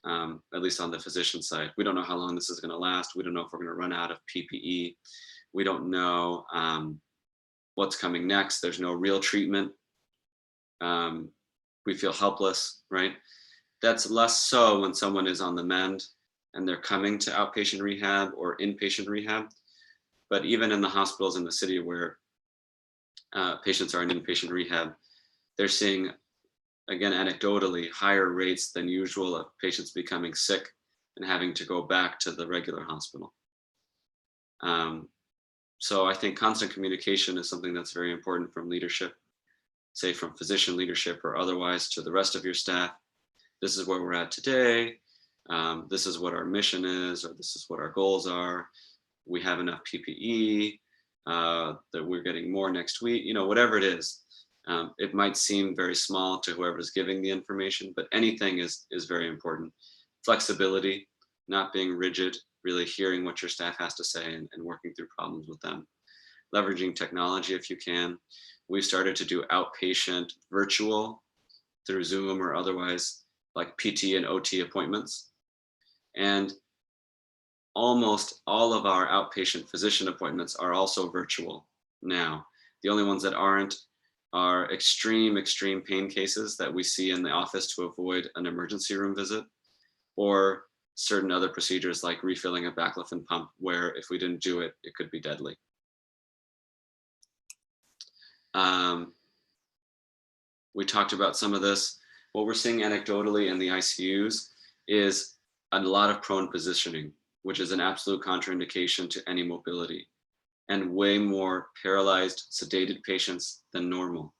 at least on the physician side. We don't know how long this is going to last. We don't know if we're going to run out of PPE. We don't know what's coming next. There's no real treatment. We feel helpless, right? That's less so when someone is on the mend and they're coming to outpatient rehab or inpatient rehab. But even in the hospitals in the city where patients are in inpatient rehab, they're seeing, again, anecdotally, higher rates than usual of patients becoming sick and having to go back to the regular hospital. So I think constant communication is something that's very important from leadership, say from physician leadership or otherwise, to the rest of your staff. This is where we're at today. This is what our mission is, or this is what our goals are. We have enough PPE, that we're getting more next week, whatever it is. It might seem very small to whoever's giving the information, but anything is very important. Flexibility, not being rigid, really hearing what your staff has to say and working through problems with them. Leveraging technology if you can. We've started to do outpatient virtual through Zoom or otherwise, like PT and OT appointments. And almost all of our outpatient physician appointments are also virtual now. The only ones that aren't are extreme pain cases that we see in the office to avoid an emergency room visit, or certain other procedures like refilling a baclofen pump, where if we didn't do it, it could be deadly. We talked about some of this. What we're seeing anecdotally in the ICUs is a lot of prone positioning, which is an absolute contraindication to any mobility, and way more paralyzed, sedated patients than normal,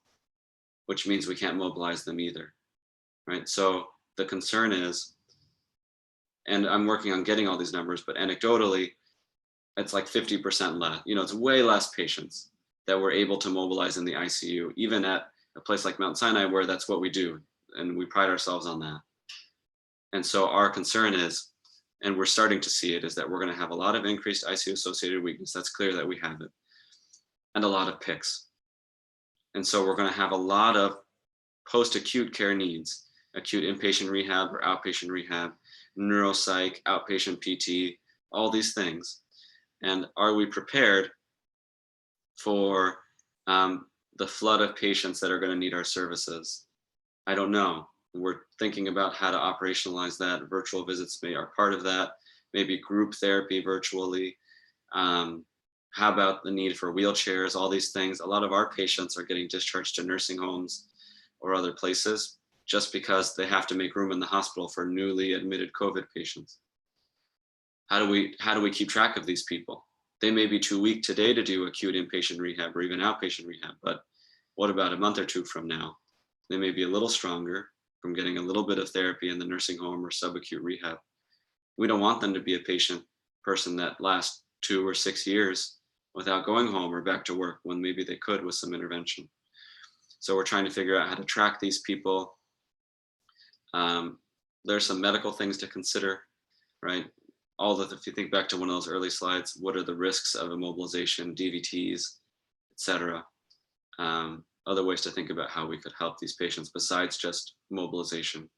which means we can't mobilize them either, right? So the concern is, and I'm working on getting all these numbers, but anecdotally, it's like 50% less, it's way less patients that we're able to mobilize in the ICU, even at a place like Mount Sinai, where that's what we do, and we pride ourselves on that. And so our concern is, and we're starting to see it, is that we're going to have a lot of increased ICU-associated weakness. That's clear that we have it, and a lot of PICS. And so we're going to have a lot of post-acute care needs, acute inpatient rehab or outpatient rehab, neuropsych, outpatient PT, all these things. And are we prepared for the flood of patients that are going to need our services? I don't know. We're thinking about how to operationalize that. Virtual visits are part of that. Maybe group therapy virtually. How about the need for wheelchairs, all these things? A lot of our patients are getting discharged to nursing homes or other places just because they have to make room in the hospital for newly admitted COVID patients. How do we keep track of these people? They may be too weak today to do acute inpatient rehab or even outpatient rehab, but what about a month or two from now? They may be a little stronger from getting a little bit of therapy in the nursing home or subacute rehab. We don't want them to be a person that lasts 2 or 6 years without going home or back to work, when maybe they could with some intervention. So we're trying to figure out how to track these people. There's some medical things to consider, right? If you think back to one of those early slides, what are the risks of immobilization, DVTs, etc. Other ways to think about how we could help these patients besides just mobilization,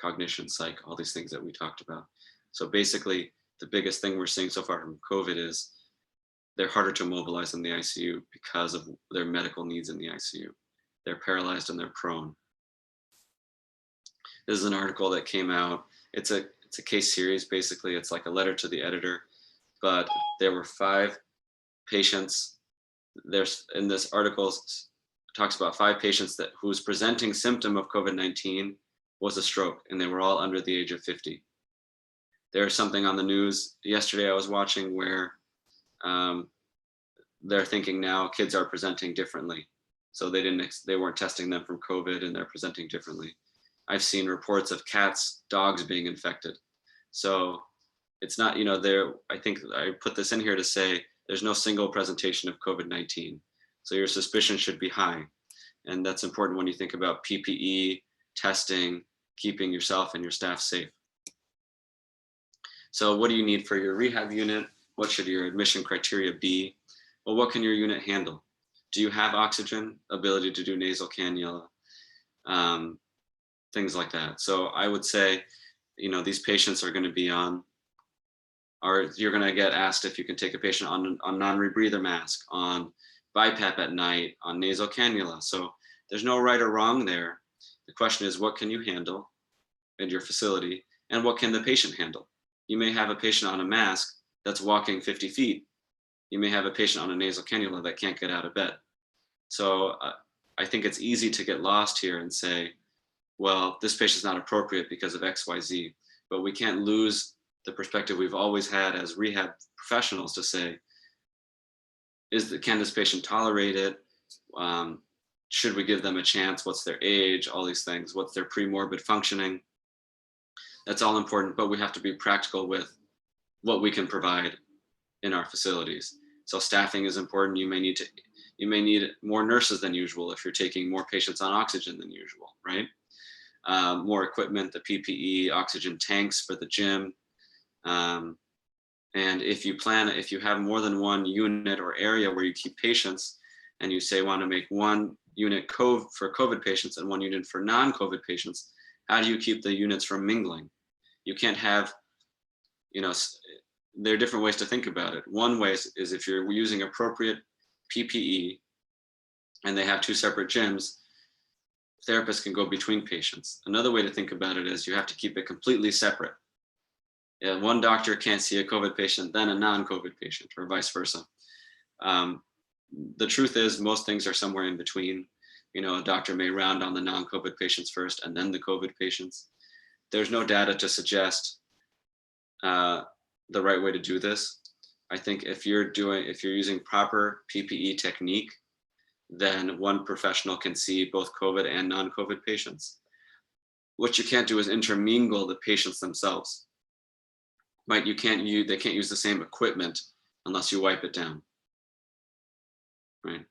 cognition, psych, all these things that we talked about. So basically, the biggest thing we're seeing so far from COVID is they're harder to mobilize in the ICU because of their medical needs in the ICU. They're paralyzed and they're prone. This is an article that came out. It's a case series, basically. It's like a letter to the editor, but there were 5 patients. In this article, talks about 5 patients whose presenting symptom of COVID-19 was a stroke, and they were all under the age of 50. There's something on the news yesterday I was watching where they're thinking now kids are presenting differently. So they weren't testing them from COVID and they're presenting differently. I've seen reports of cats, dogs being infected. So it's not, I think I put this in here to say there's no single presentation of COVID-19. So your suspicion should be high. And that's important when you think about PPE, testing, keeping yourself and your staff safe. So what do you need for your rehab unit? What should your admission criteria be? Well, what can your unit handle? Do you have oxygen, ability to do nasal cannula, things like that? So I would say, these patients are going to be on, or you're going to get asked if you can take a patient on non-rebreather mask, on BiPAP at night, on nasal cannula. So there's no right or wrong there. The question is, what can you handle in your facility, and what can the patient handle? You may have a patient on a mask that's walking 50 feet. You may have a patient on a nasal cannula that can't get out of bed. So I think it's easy to get lost here and say, well, this patient's not appropriate because of X, Y, Z, but we can't lose the perspective we've always had as rehab professionals to say, can this patient tolerate it? Should we give them a chance? What's their age? All these things. What's their pre-morbid functioning? That's all important, but we have to be practical with what we can provide in our facilities. So staffing is important. You may need more nurses than usual if you're taking more patients on oxygen than usual, right? More equipment, the PPE, oxygen tanks for the gym. And if you have more than one unit or area where you keep patients, and you say want to make one unit for COVID patients and one unit for non-COVID patients, how do you keep the units from mingling? You can't have you know, there are different ways to think about it. One way is if you're using appropriate PPE and they have two separate gyms, therapists can go between patients. Another way to think about it is you have to keep it completely separate. Yeah, one doctor can't see a COVID patient, then a non-COVID patient, or vice versa. The truth is most things are somewhere in between. You know, a doctor may round on the non-COVID patients first and then the COVID patients. There's no data to suggest the right way to do this. I think if you're using proper PPE technique, then one professional can see both COVID and non-COVID patients. What you can't do is intermingle the patients themselves. Right? They can't use the same equipment unless you wipe it down. Right.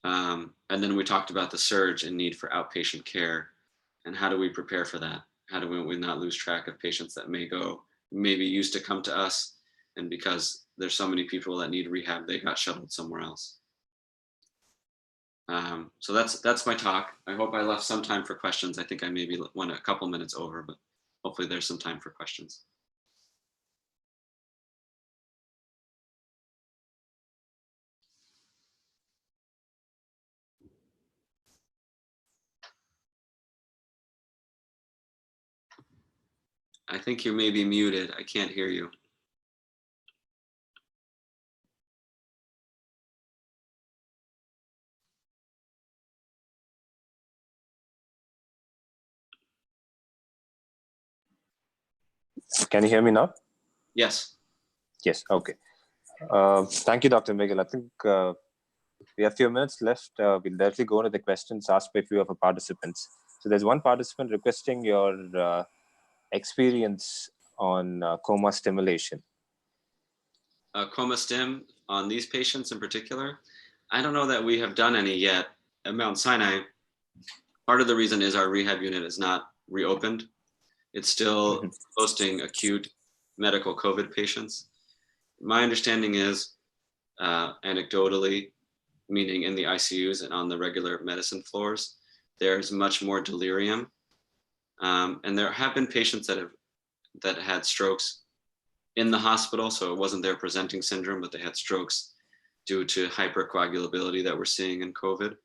And then we talked about the surge and need for outpatient care, and how do we prepare for that? How do we not lose track of patients that maybe used to come to us, and because there's so many people that need rehab, they got shuttled somewhere else. So that's my talk. I hope I left some time for questions. I think I maybe went a couple minutes over, but hopefully there's some time for questions. I think you may be muted. I can't hear you. Can you hear me now? Yes. Yes, okay. Thank you, Dr. Miguel. I think we have a few minutes left. We'll directly go into the questions asked by a few of our participants. So there's one participant requesting your experience on coma stimulation. Coma stim on these patients in particular, I don't know that we have done any yet at Mount Sinai. Part of the reason is our rehab unit is not reopened. It's still hosting acute medical COVID patients. My understanding is, anecdotally, meaning in the ICUs and on the regular medicine floors, there's much more delirium. And there have been patients that had strokes in the hospital, so it wasn't their presenting syndrome, but they had strokes due to hypercoagulability that we're seeing in COVID.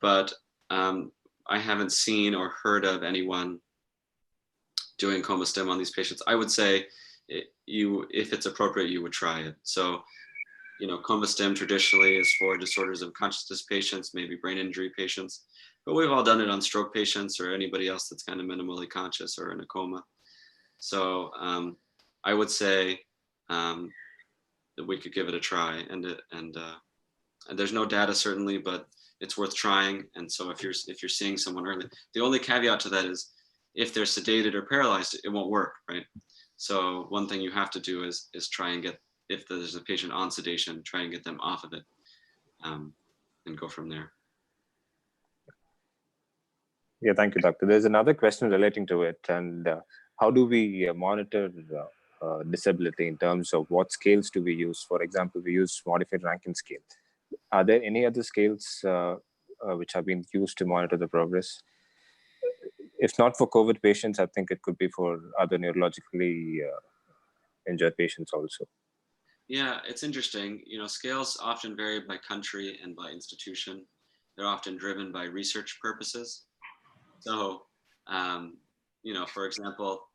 But I haven't seen or heard of anyone doing coma stim on these patients. I would say if it's appropriate, you would try it. So, you know, coma stim traditionally is for disorders of consciousness patients, maybe brain injury patients, but we've all done it on stroke patients or anybody else that's kind of minimally conscious or in a coma. So I would say that we could give it a try, and there's no data certainly, but it's worth trying. And so if you're seeing someone early, the only caveat to that is if they're sedated or paralyzed, it won't work, right? So one thing you have to do is try and get, if there's a patient on sedation, try and get them off of it, and go from there. Yeah, thank you, doctor. There's another question relating to it, and how do we monitor disability in terms of what scales do we use? For example, we use modified Rankin scale. Are there any other scales which have been used to monitor the progress? If not for COVID patients, I think it could be for other neurologically injured patients also. Yeah, it's interesting. You know, scales often vary by country and by institution. They're often driven by research purposes. So, you know, for example,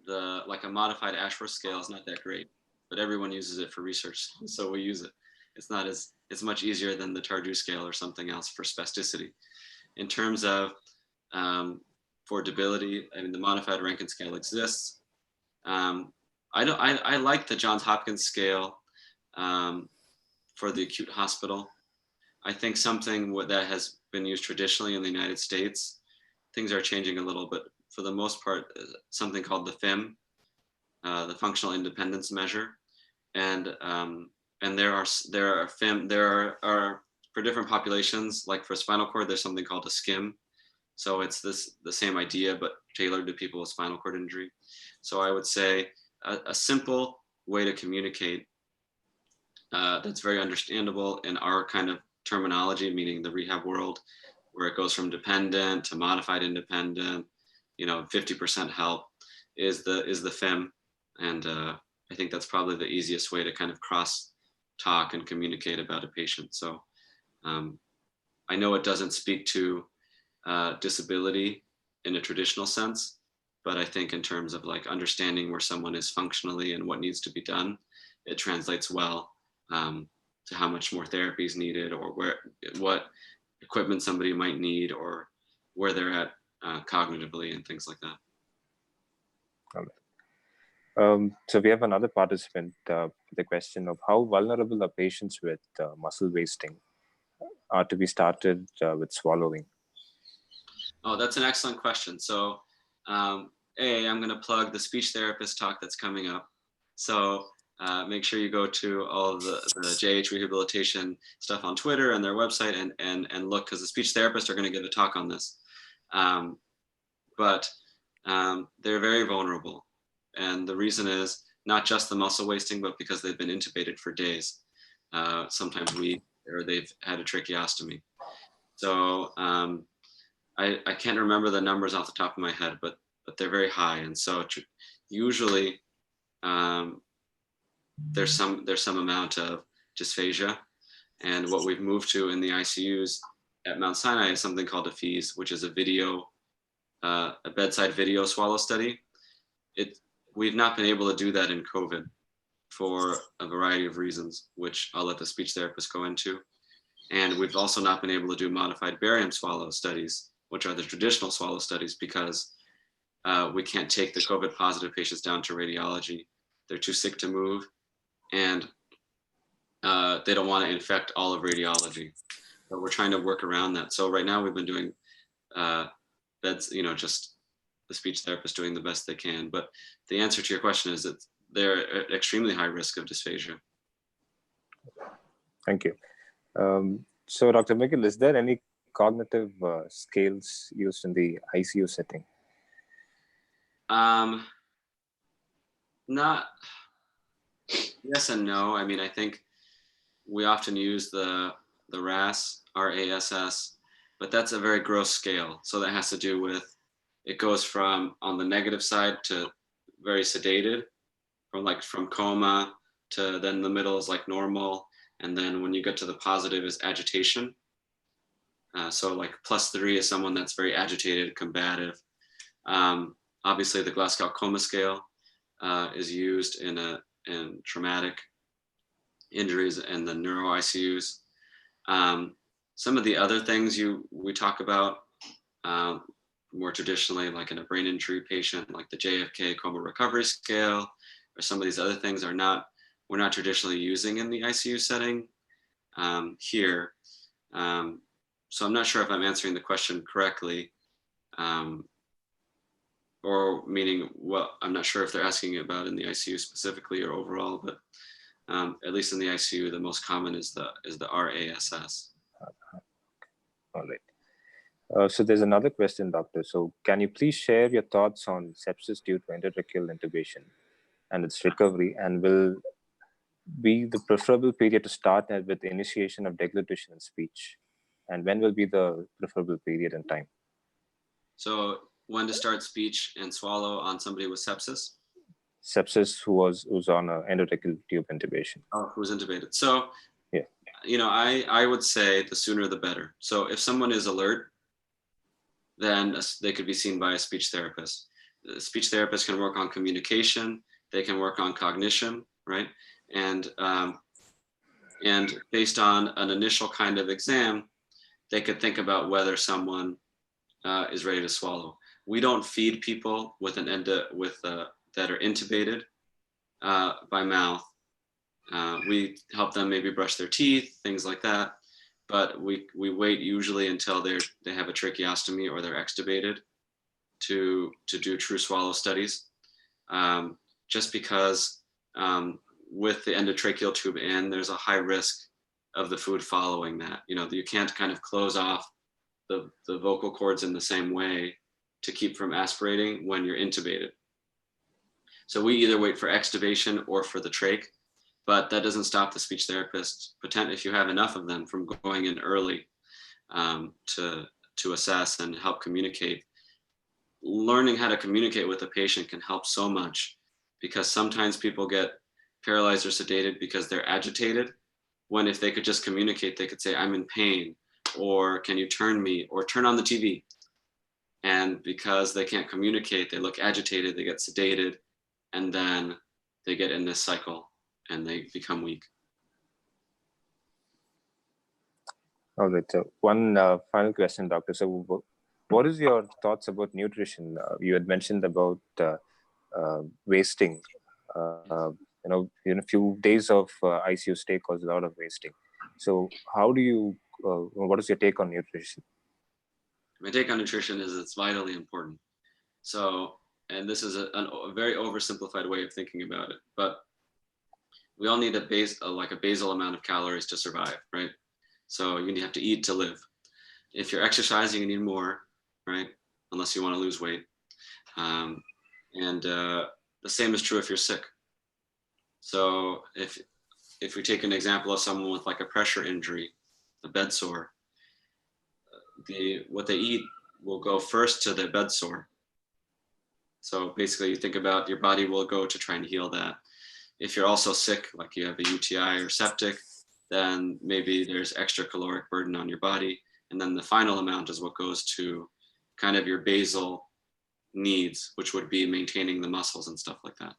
like a modified Ashworth scale is not that great, but everyone uses it for research, so we use it. It's much easier than the Tardieu scale or something else for spasticity. In terms of for debility, I mean, the modified Rankin scale exists. I like the Johns Hopkins scale for the acute hospital. I think something that has been used traditionally in the United States, things are changing a little, but for the most part, something called the FIM, the Functional Independence Measure, and there are for different populations, like for spinal cord, there's something called a SCIM. So it's the same idea, but tailored to people with spinal cord injury. So I would say a simple way to communicate that's very understandable in our kind of terminology, meaning the rehab world, where it goes from dependent to modified independent, you know, 50% help, is the FIM, and I think that's probably the easiest way to kind of cross talk and communicate about a patient. So I know it doesn't speak to disability in a traditional sense, but I think in terms of like understanding where someone is functionally and what needs to be done, it translates well to how much more therapy is needed, or what equipment somebody might need, or where they're at cognitively and things like that. So we have another participant with the question of how vulnerable are patients with muscle wasting are to be started with swallowing? Oh, that's an excellent question. So I'm going to plug the speech therapist talk that's coming up. So make sure you go to all of the JH rehabilitation stuff on Twitter and their website and look, because the speech therapists are going to give a talk on this. But they're very vulnerable. And the reason is not just the muscle wasting, but because they've been intubated for days, sometimes weeks, or they've had a tracheostomy. So I can't remember the numbers off the top of my head, but they're very high. And so usually there's some amount of dysphagia. And what we've moved to in the ICUs at Mount Sinai is something called a FEES, which is a bedside video swallow study. We've not been able to do that in COVID for a variety of reasons, which I'll let the speech therapist go into. And we've also not been able to do modified barium swallow studies, which are the traditional swallow studies, because we can't take the COVID positive patients down to radiology. They're too sick to move, and they don't want to infect all of radiology. But we're trying to work around that. So right now we've been doing beds, just the speech therapist doing the best they can. But the answer to your question is that they're at extremely high risk of dysphagia. Thank you. So Dr. Mikkel, is there any cognitive scales used in the ICU setting? Not, yes and no. I mean, I think we often use the RASS, RASS, but that's a very gross scale. So that has to do with, it goes from on the negative side to very sedated, from coma to then the middle is like normal. And then when you get to the positive is agitation. So like +3 is someone that's very agitated, combative. Obviously the Glasgow Coma Scale is used in traumatic injuries and the neuro ICUs. Some of the other things we talk about more traditionally, like in a brain injury patient, like the JFK Coma Recovery Scale, or some of these other things we're not traditionally using in the ICU setting here. So I'm not sure if I'm answering the question correctly, or meaning what I'm not sure if they're asking about in the ICU specifically or overall, but at least in the ICU, the most common is the RASS. All right. So there's another question, doctor. So can you please share your thoughts on sepsis due to endotracheal intubation and its recovery, and will be the preferable period to start with the initiation of deglutition and speech? And when will be the preferable period and time? So when to start speech and swallow on somebody with sepsis? Sepsis who's on an endotracheal tube intubation. Oh, who's intubated. So, yeah, I would say the sooner the better. So if someone is alert, then they could be seen by a speech therapist. The speech therapist can work on communication. They can work on cognition, right? And based on an initial kind of exam, they could think about whether someone is ready to swallow. We don't feed people that are intubated by mouth. We help them maybe brush their teeth, things like that. But we wait usually until they have a tracheostomy or they're extubated to do true swallow studies. Just because with the endotracheal tube in, there's a high risk of the food following that. You can't kind of close off the vocal cords in the same way to keep from aspirating when you're intubated. So we either wait for extubation or for the trach, but that doesn't stop the speech therapist, if you have enough of them, from going in early to assess and help communicate. learning how to communicate with a patient can help so much, because sometimes people get paralyzed or sedated because they're agitated, when if they could just communicate, they could say, I'm in pain, or can you turn me, or turn on the TV. And because they can't communicate, they look agitated, they get sedated, and then they get in this cycle and they become weak. All right. So one final question, doctor. So what is your thoughts about nutrition? You had mentioned about wasting. Few days of ICU stay cause a lot of wasting. So how do you, what is your take on nutrition? My take on nutrition is it's vitally important. So, and this is a very oversimplified way of thinking about it, but we all need a basal amount of calories to survive, right? So you have to eat to live. If you're exercising, you need more, right? Unless you want to lose weight. The same is true if you're sick. So if we take an example of someone with like a pressure injury, a bed sore, what they eat will go first to the bed sore. So basically you think about your body will go to try and heal that. If you're also sick, like you have a UTI or septic, then maybe there's extra caloric burden on your body. And then the final amount is what goes to kind of your basal needs, which would be maintaining the muscles and stuff like that.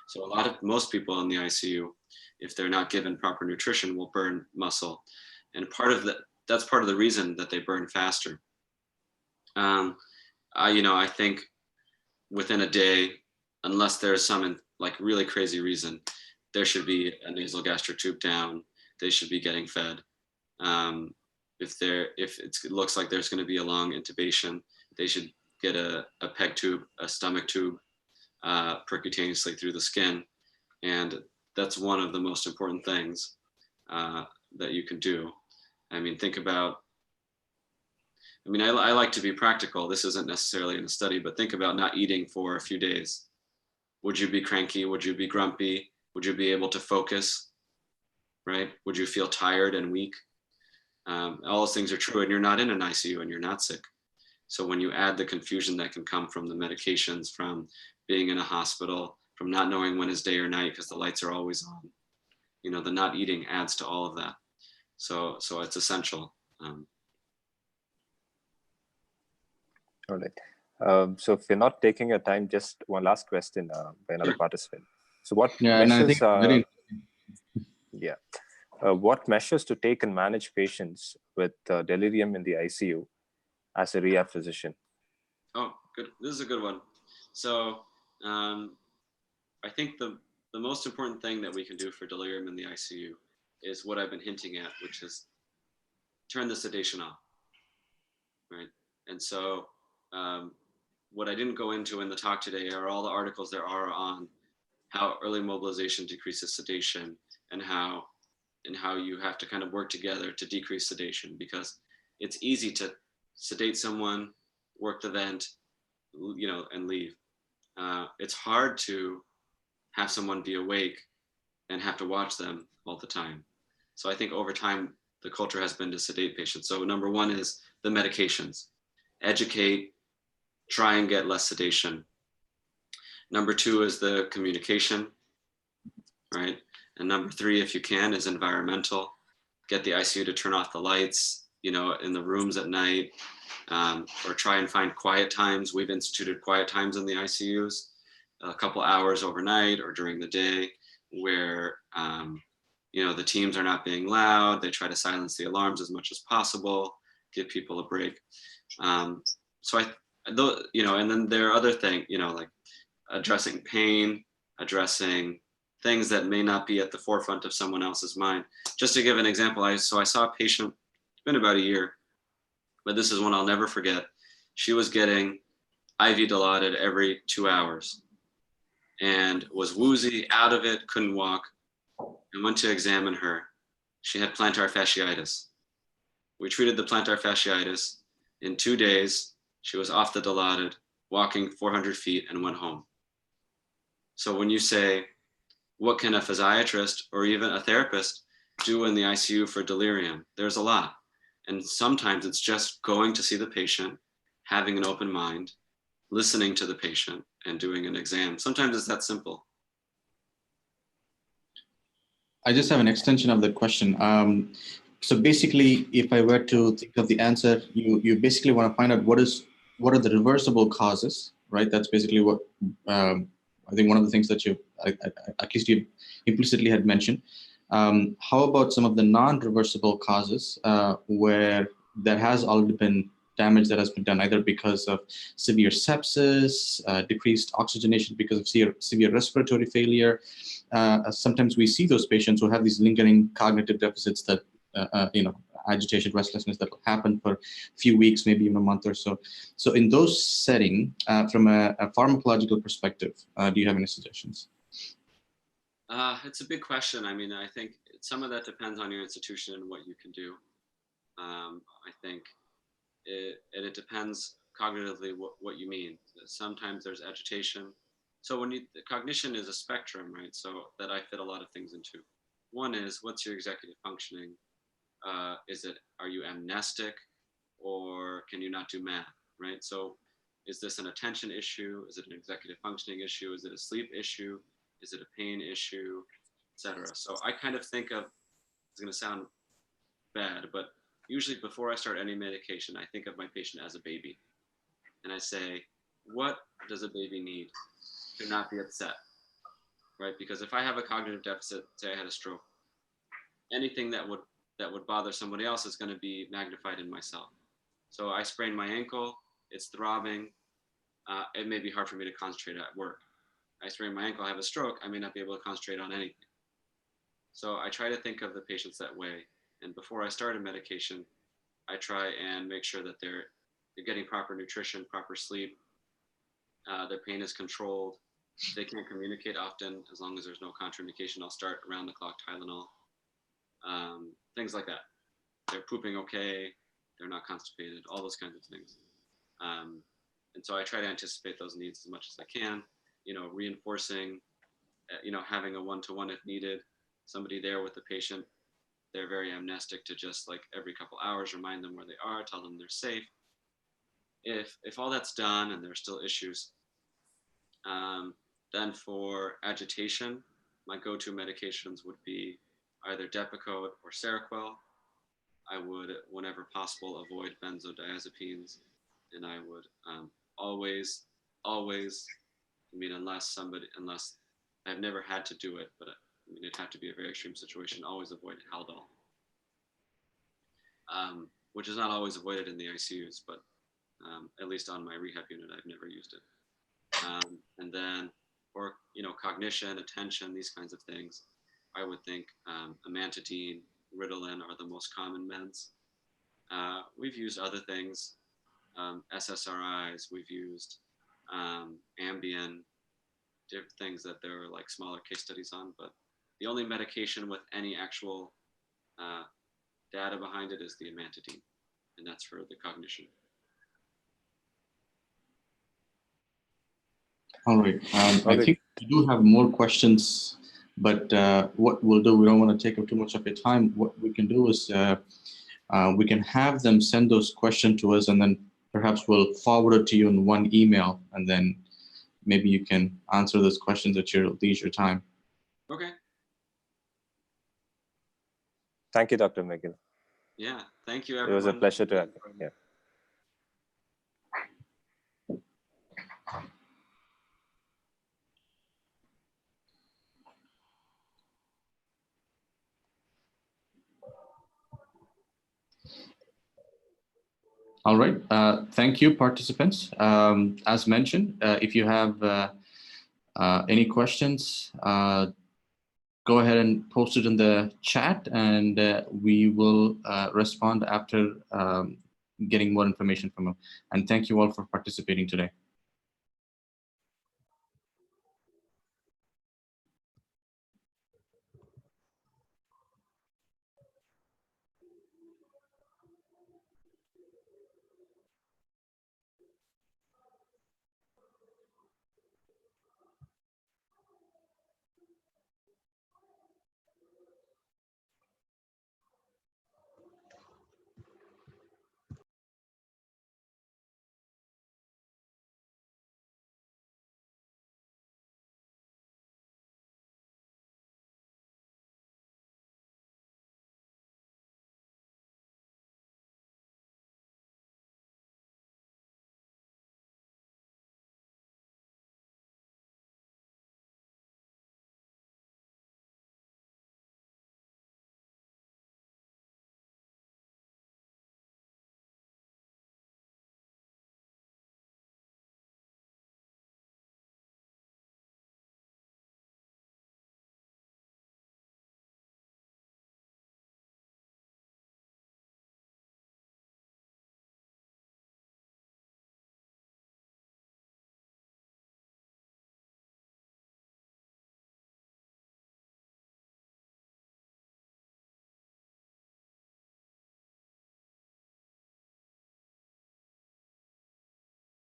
So most people in the ICU, if they're not given proper nutrition, will burn muscle. And that's part of the reason that they burn faster. I think within a day, unless there's some like really crazy reason, there should be a nasal gastric tube down. They should be getting fed. If it looks like there's going to be a long intubation, they should get a PEG tube, a stomach tube, percutaneously through the skin. And that's one of the most important things that you can do. I mean, I like to be practical. This isn't necessarily in a study, but think about not eating for a few days. Would you be cranky? Would you be grumpy? Would you be able to focus? Right? Would you feel tired and weak? All those things are true, and you're not in an ICU and you're not sick. So when you add the confusion that can come from the medications, from being in a hospital, from not knowing when is day or night because the lights are always on, the not eating adds to all of that. So it's essential. All right. So if you're not taking your time, just one last question by another participant. So what measures what measures to take and manage patients with delirium in the ICU as a rehab physician? Oh, good. This is a good one. So I think the most important thing that we can do for delirium in the ICU is what I've been hinting at, which is turn the sedation off, right? And so what I didn't go into in the talk today are all the articles there are on how early mobilization decreases sedation, and how you have to kind of work together to decrease sedation, because it's easy to sedate someone, work the vent, and leave. It's hard to have someone be awake and have to watch them all the time. So I think over time, the culture has been to sedate patients. So number one is the medications. Educate, try and get less sedation. Number two is the communication, right? And number three, if you can, is environmental. Get the ICU to turn off the lights, in the rooms at night, or try and find quiet times. We've instituted quiet times in the ICUs, a couple hours overnight or during the day, where the teams are not being loud. They try to silence the alarms as much as possible, give people a break. And then there are other things, like addressing pain, addressing things that may not be at the forefront of someone else's mind. Just to give an example, I saw a patient, it's been about a year, but this is one I'll never forget. She was getting IV Dilaudid every 2 hours and was woozy, out of it, couldn't walk. I went to examine her. She had plantar fasciitis. We treated the plantar fasciitis. In 2 days, she was off the Dilaudid, walking 400 feet, and went home. So when you say, what can a physiatrist or even a therapist do in the ICU for delirium? There's a lot. And sometimes it's just going to see the patient, having an open mind, listening to the patient and doing an exam. Sometimes it's that simple. I just have an extension of the question. So basically, if I were to think of the answer, you basically want to find out what are the reversible causes, right? That's basically what I think one of the things that you, at least you implicitly had mentioned. How about some of the non-reversible causes where there has already been damage that has been done either because of severe sepsis, decreased oxygenation because of severe respiratory failure. Sometimes we see those patients who have these lingering cognitive deficits that, agitation, restlessness that will happen for a few weeks, maybe even a month or so. So in those settings, from a pharmacological perspective, do you have any suggestions? It's a big question. I mean, I think some of that depends on your institution and what you can do. I think it depends cognitively what you mean. Sometimes there's agitation. So the cognition is a spectrum, right? So that I fit a lot of things into. One is, what's your executive functioning? Are you amnestic, or can you not do math, right? So is this an attention issue? Is it an executive functioning issue? Is it a sleep issue? Is it a pain issue, etc.? So I kind of think of, it's going to sound bad, but usually before I start any medication, I think of my patient as a baby. And I say, what does a baby need to not be upset, right? Because if I have a cognitive deficit, say I had a stroke, anything that would bother somebody else is going to be magnified in myself. So I sprain my ankle, it's throbbing. It may be hard for me to concentrate at work. I sprain my ankle, I have a stroke, I may not be able to concentrate on anything. So I try to think of the patients that way. And before I start a medication, I try and make sure that they're getting proper nutrition, proper sleep, their pain is controlled. If they can't communicate often, as long as there's no contraindication, I'll start around the clock Tylenol. Things like that. They're pooping okay, they're not constipated, all those kinds of things. And so I try to anticipate those needs as much as I can, reinforcing, having a one-to-one if needed, somebody there with the patient. They're very amnestic to just like every couple hours, remind them where they are, tell them they're safe. If all that's done and there's still issues, then for agitation, my go-to medications would be either Depakote or Seroquel. I would, whenever possible, avoid benzodiazepines, and I would always, unless I've never had to do it, but it'd have to be a very extreme situation, always avoid Haldol, which is not always avoided in the ICUs, but at least on my rehab unit, I've never used it. And then for cognition, attention, these kinds of things, I would think amantadine, Ritalin are the most common meds. We've used other things, SSRIs, we've used Ambien, different things that there are like smaller case studies on, but the only medication with any actual data behind it is the amantadine, and that's for the cognition. All right. I think we do have more questions, but what we'll do, we don't want to take up too much of your time. What we can do is we can have them send those questions to us, and then perhaps we'll forward it to you in one email, and then maybe you can answer those questions at your leisure time. Okay. Thank you, Dr. McGill. Yeah, thank you, everyone. It was a pleasure to have you. Yeah. All right. Thank you, participants. As mentioned, if you have any questions, go ahead and post it in the chat, and we will respond after getting more information from them. And thank you all for participating today.